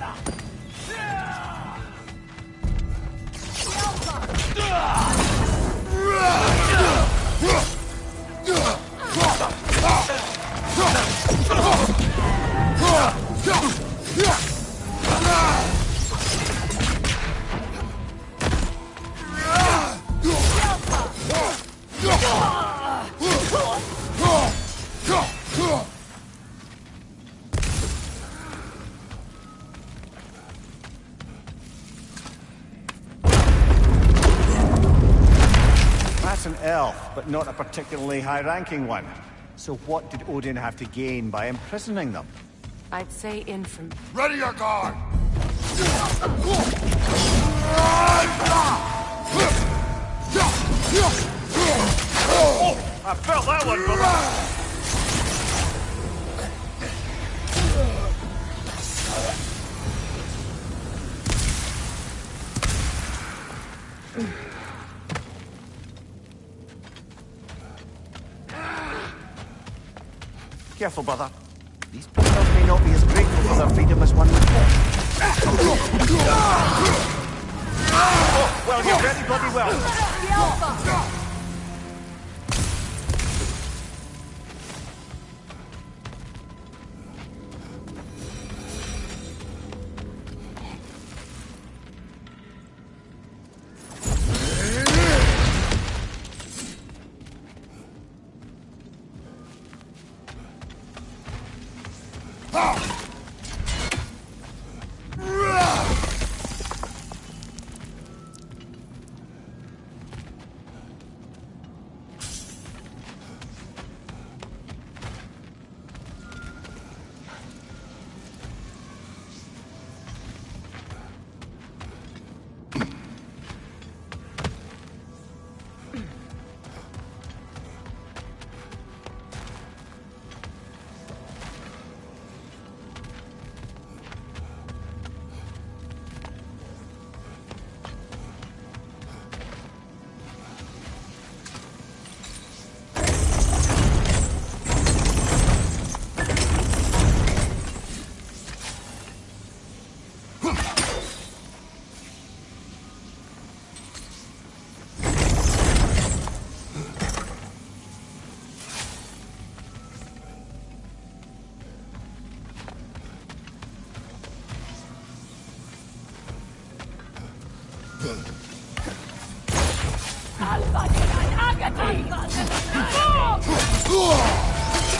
M: That's an elf, but not a particularly high-ranking one. So what did Odin have to gain by imprisoning them?
S: I'd say
C: Ready your guard!
M: I felt that one, brother! Careful, brother. These prisoners may not be as grateful for their freedom as one would think. Oh, well, you're very bloody well.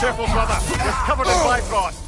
C: Careful, brother. It's covered in bifrost.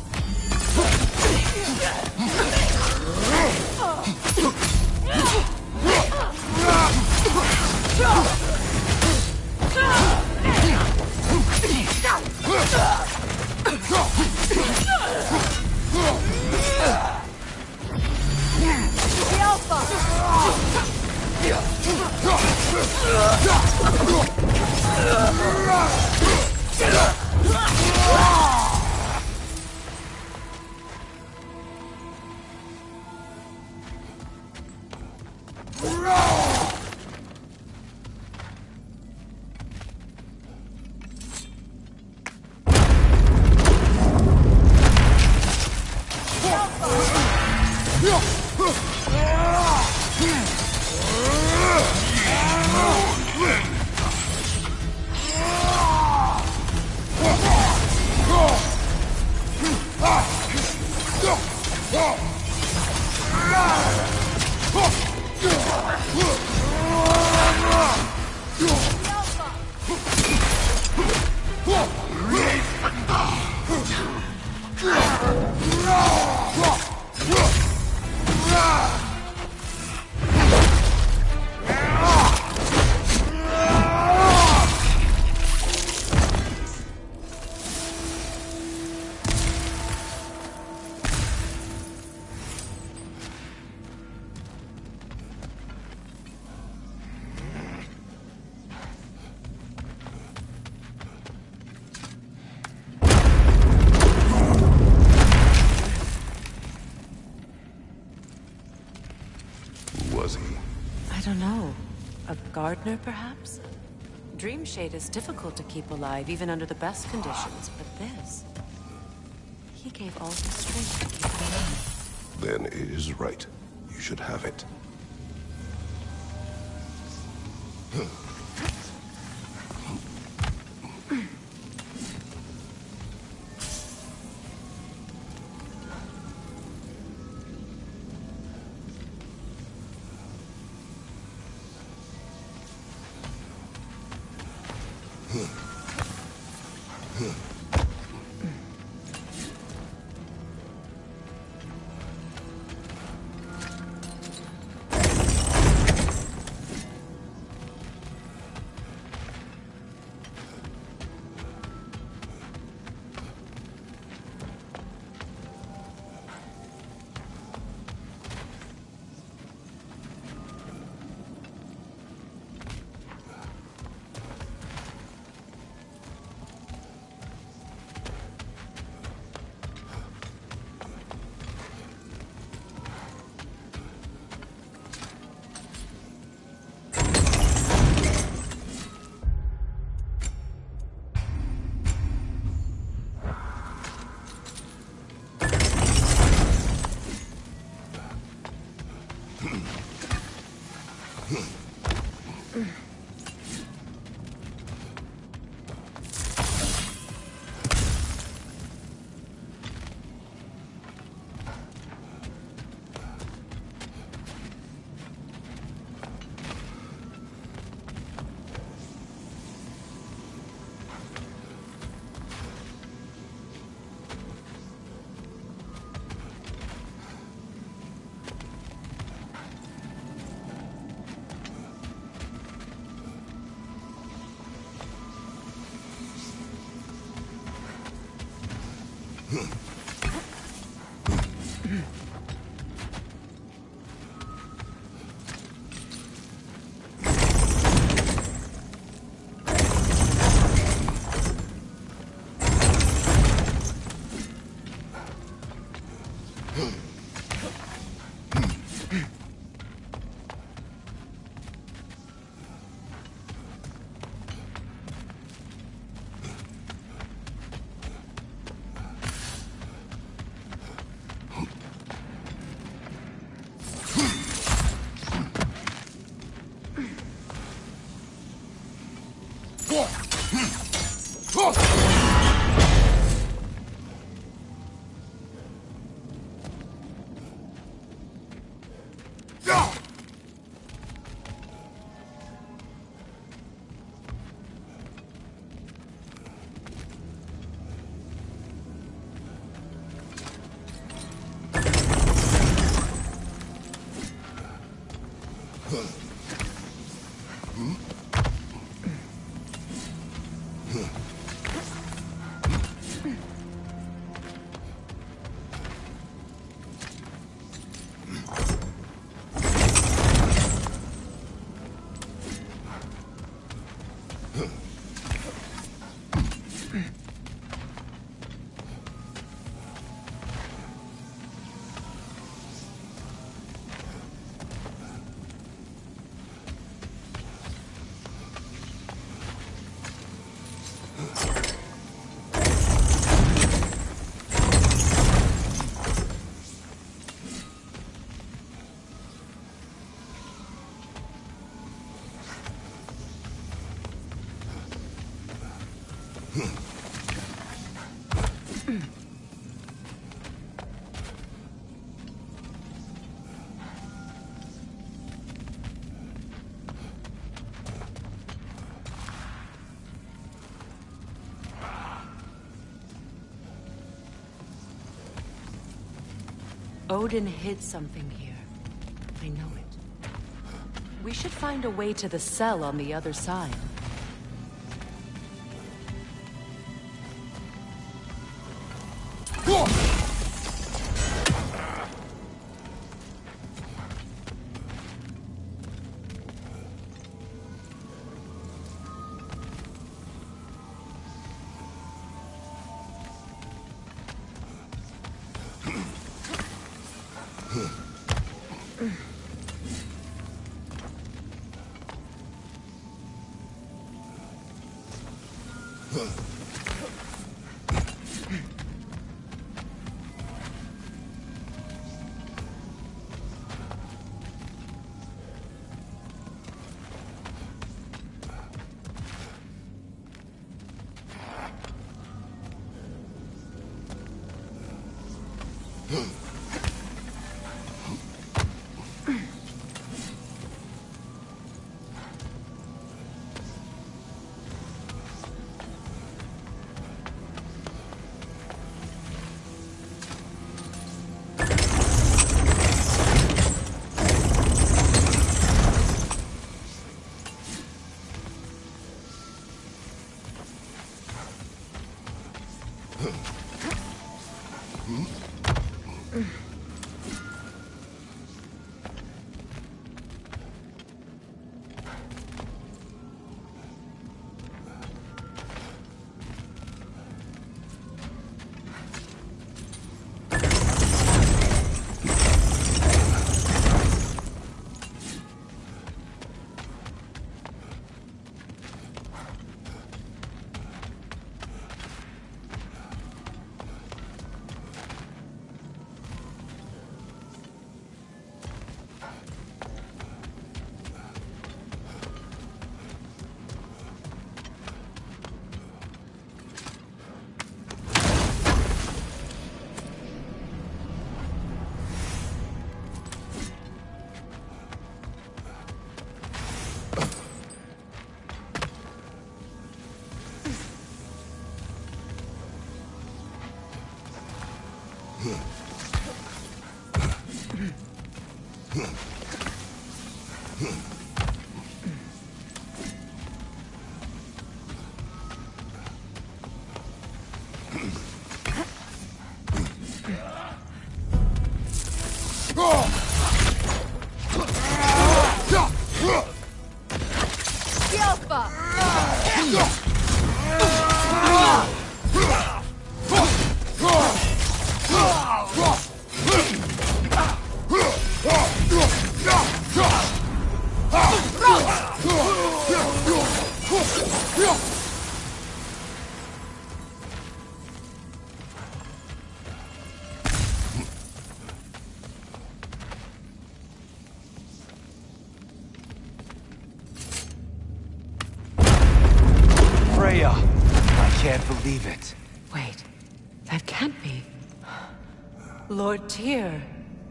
F: I don't know. A gardener, perhaps? Dreamshade is difficult to keep alive, even under the best conditions, but this... He gave all his strength to keep it alive.
B: Then it is right. You should have it.
S: Odin hid something here. I know it. We should find a way to the cell on the other side.
C: Believe it.
S: Wait, that can't be. Lord Tyr.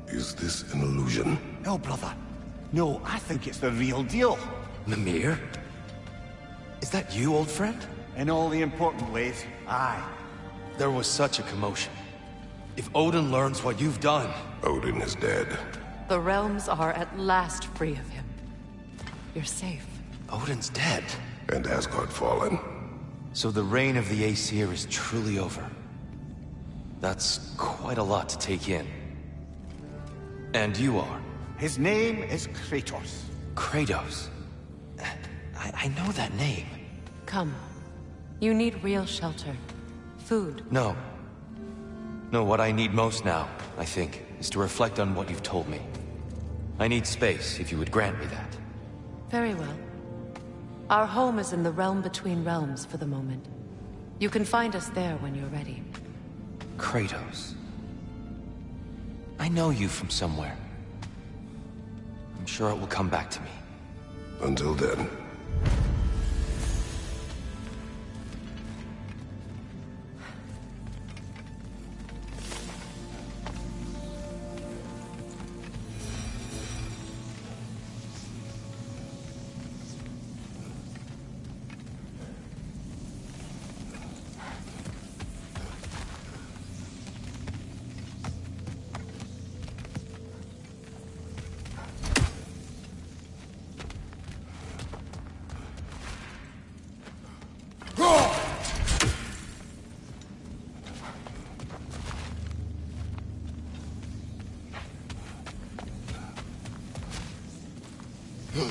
B: Is this an illusion?
M: No, brother. No, I think it's the real deal.
C: Mimir? Is that you, old friend?
M: In all the important ways, aye.
C: There was such a commotion. If Odin learns what you've done...
B: Odin is dead.
S: The realms are at last free of him. You're safe.
C: Odin's dead.
B: And Asgard fallen.
C: So the reign of the Aesir is truly over. That's quite a lot to take in. And you are?
M: His name is Kratos.
C: Kratos? I know that name.
S: Come. You need real shelter. Food.
C: No. No, what I need most now, I think, is to reflect on what you've told me. I need space, if you would grant me that.
S: Very well. Our home is in the realm between realms for the moment. You can find us there when you're ready.
C: Kratos. I know you from somewhere. I'm sure it will come back to me.
B: Until then. You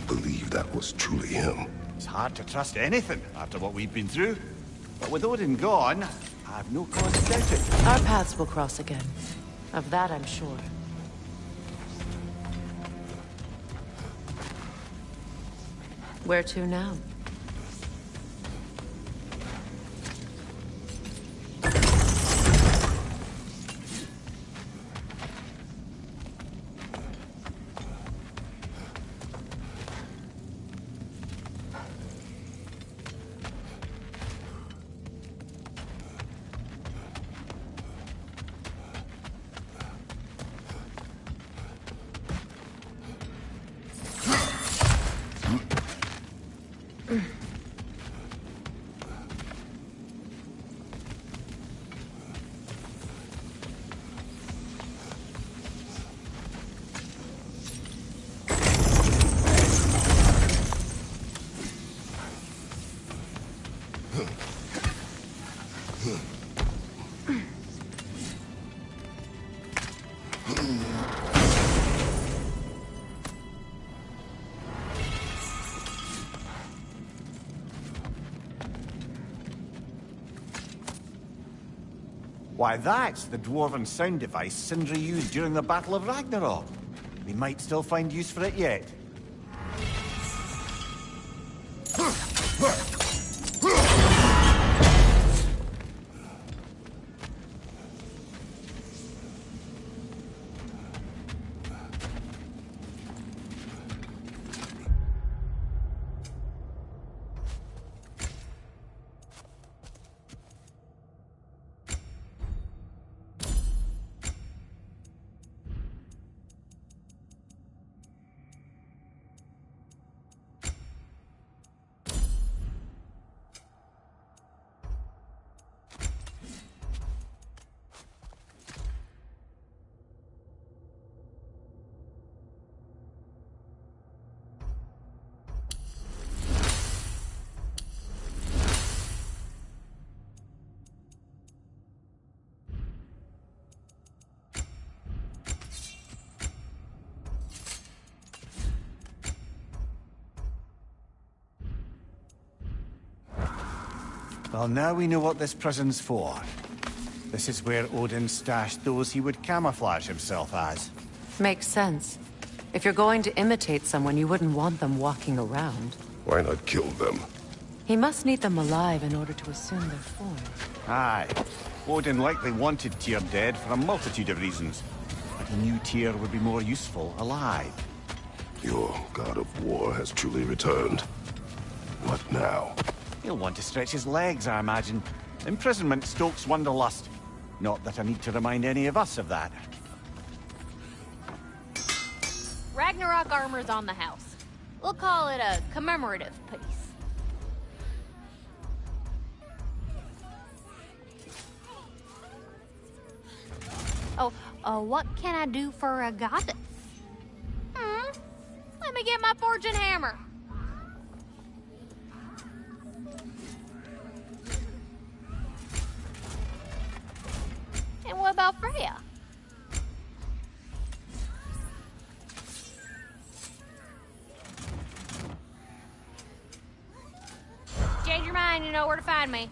B: believe that was truly him?
M: It's hard to trust anything after what we've been through. But with Odin gone, I've no cause to doubt it.
S: Our paths will cross again. Of that I'm sure. Where to now?
M: Why, that's the dwarven sound device Sindri used during the Battle of Ragnarok. We might still find use for it yet. Well, now we know what this prison's for. This is where Odin stashed those he would camouflage himself as.
S: Makes sense. If you're going to imitate someone, you wouldn't want them walking around.
B: Why not kill them?
S: He must need them alive in order to assume their form.
M: Aye. Odin likely wanted Tyr dead for a multitude of reasons. But he knew Tyr would be more useful alive.
B: Your god of war has truly returned. What now?
M: He'll want to stretch his legs, I imagine. Imprisonment stokes wanderlust. Not that I need to remind any of us of that.
D: Ragnarok armor's on the house. We'll call it a commemorative piece. Oh, what can I do for a goddess? Let me get my fortune hammer. And what about Freya? Change your mind, you know where to find me.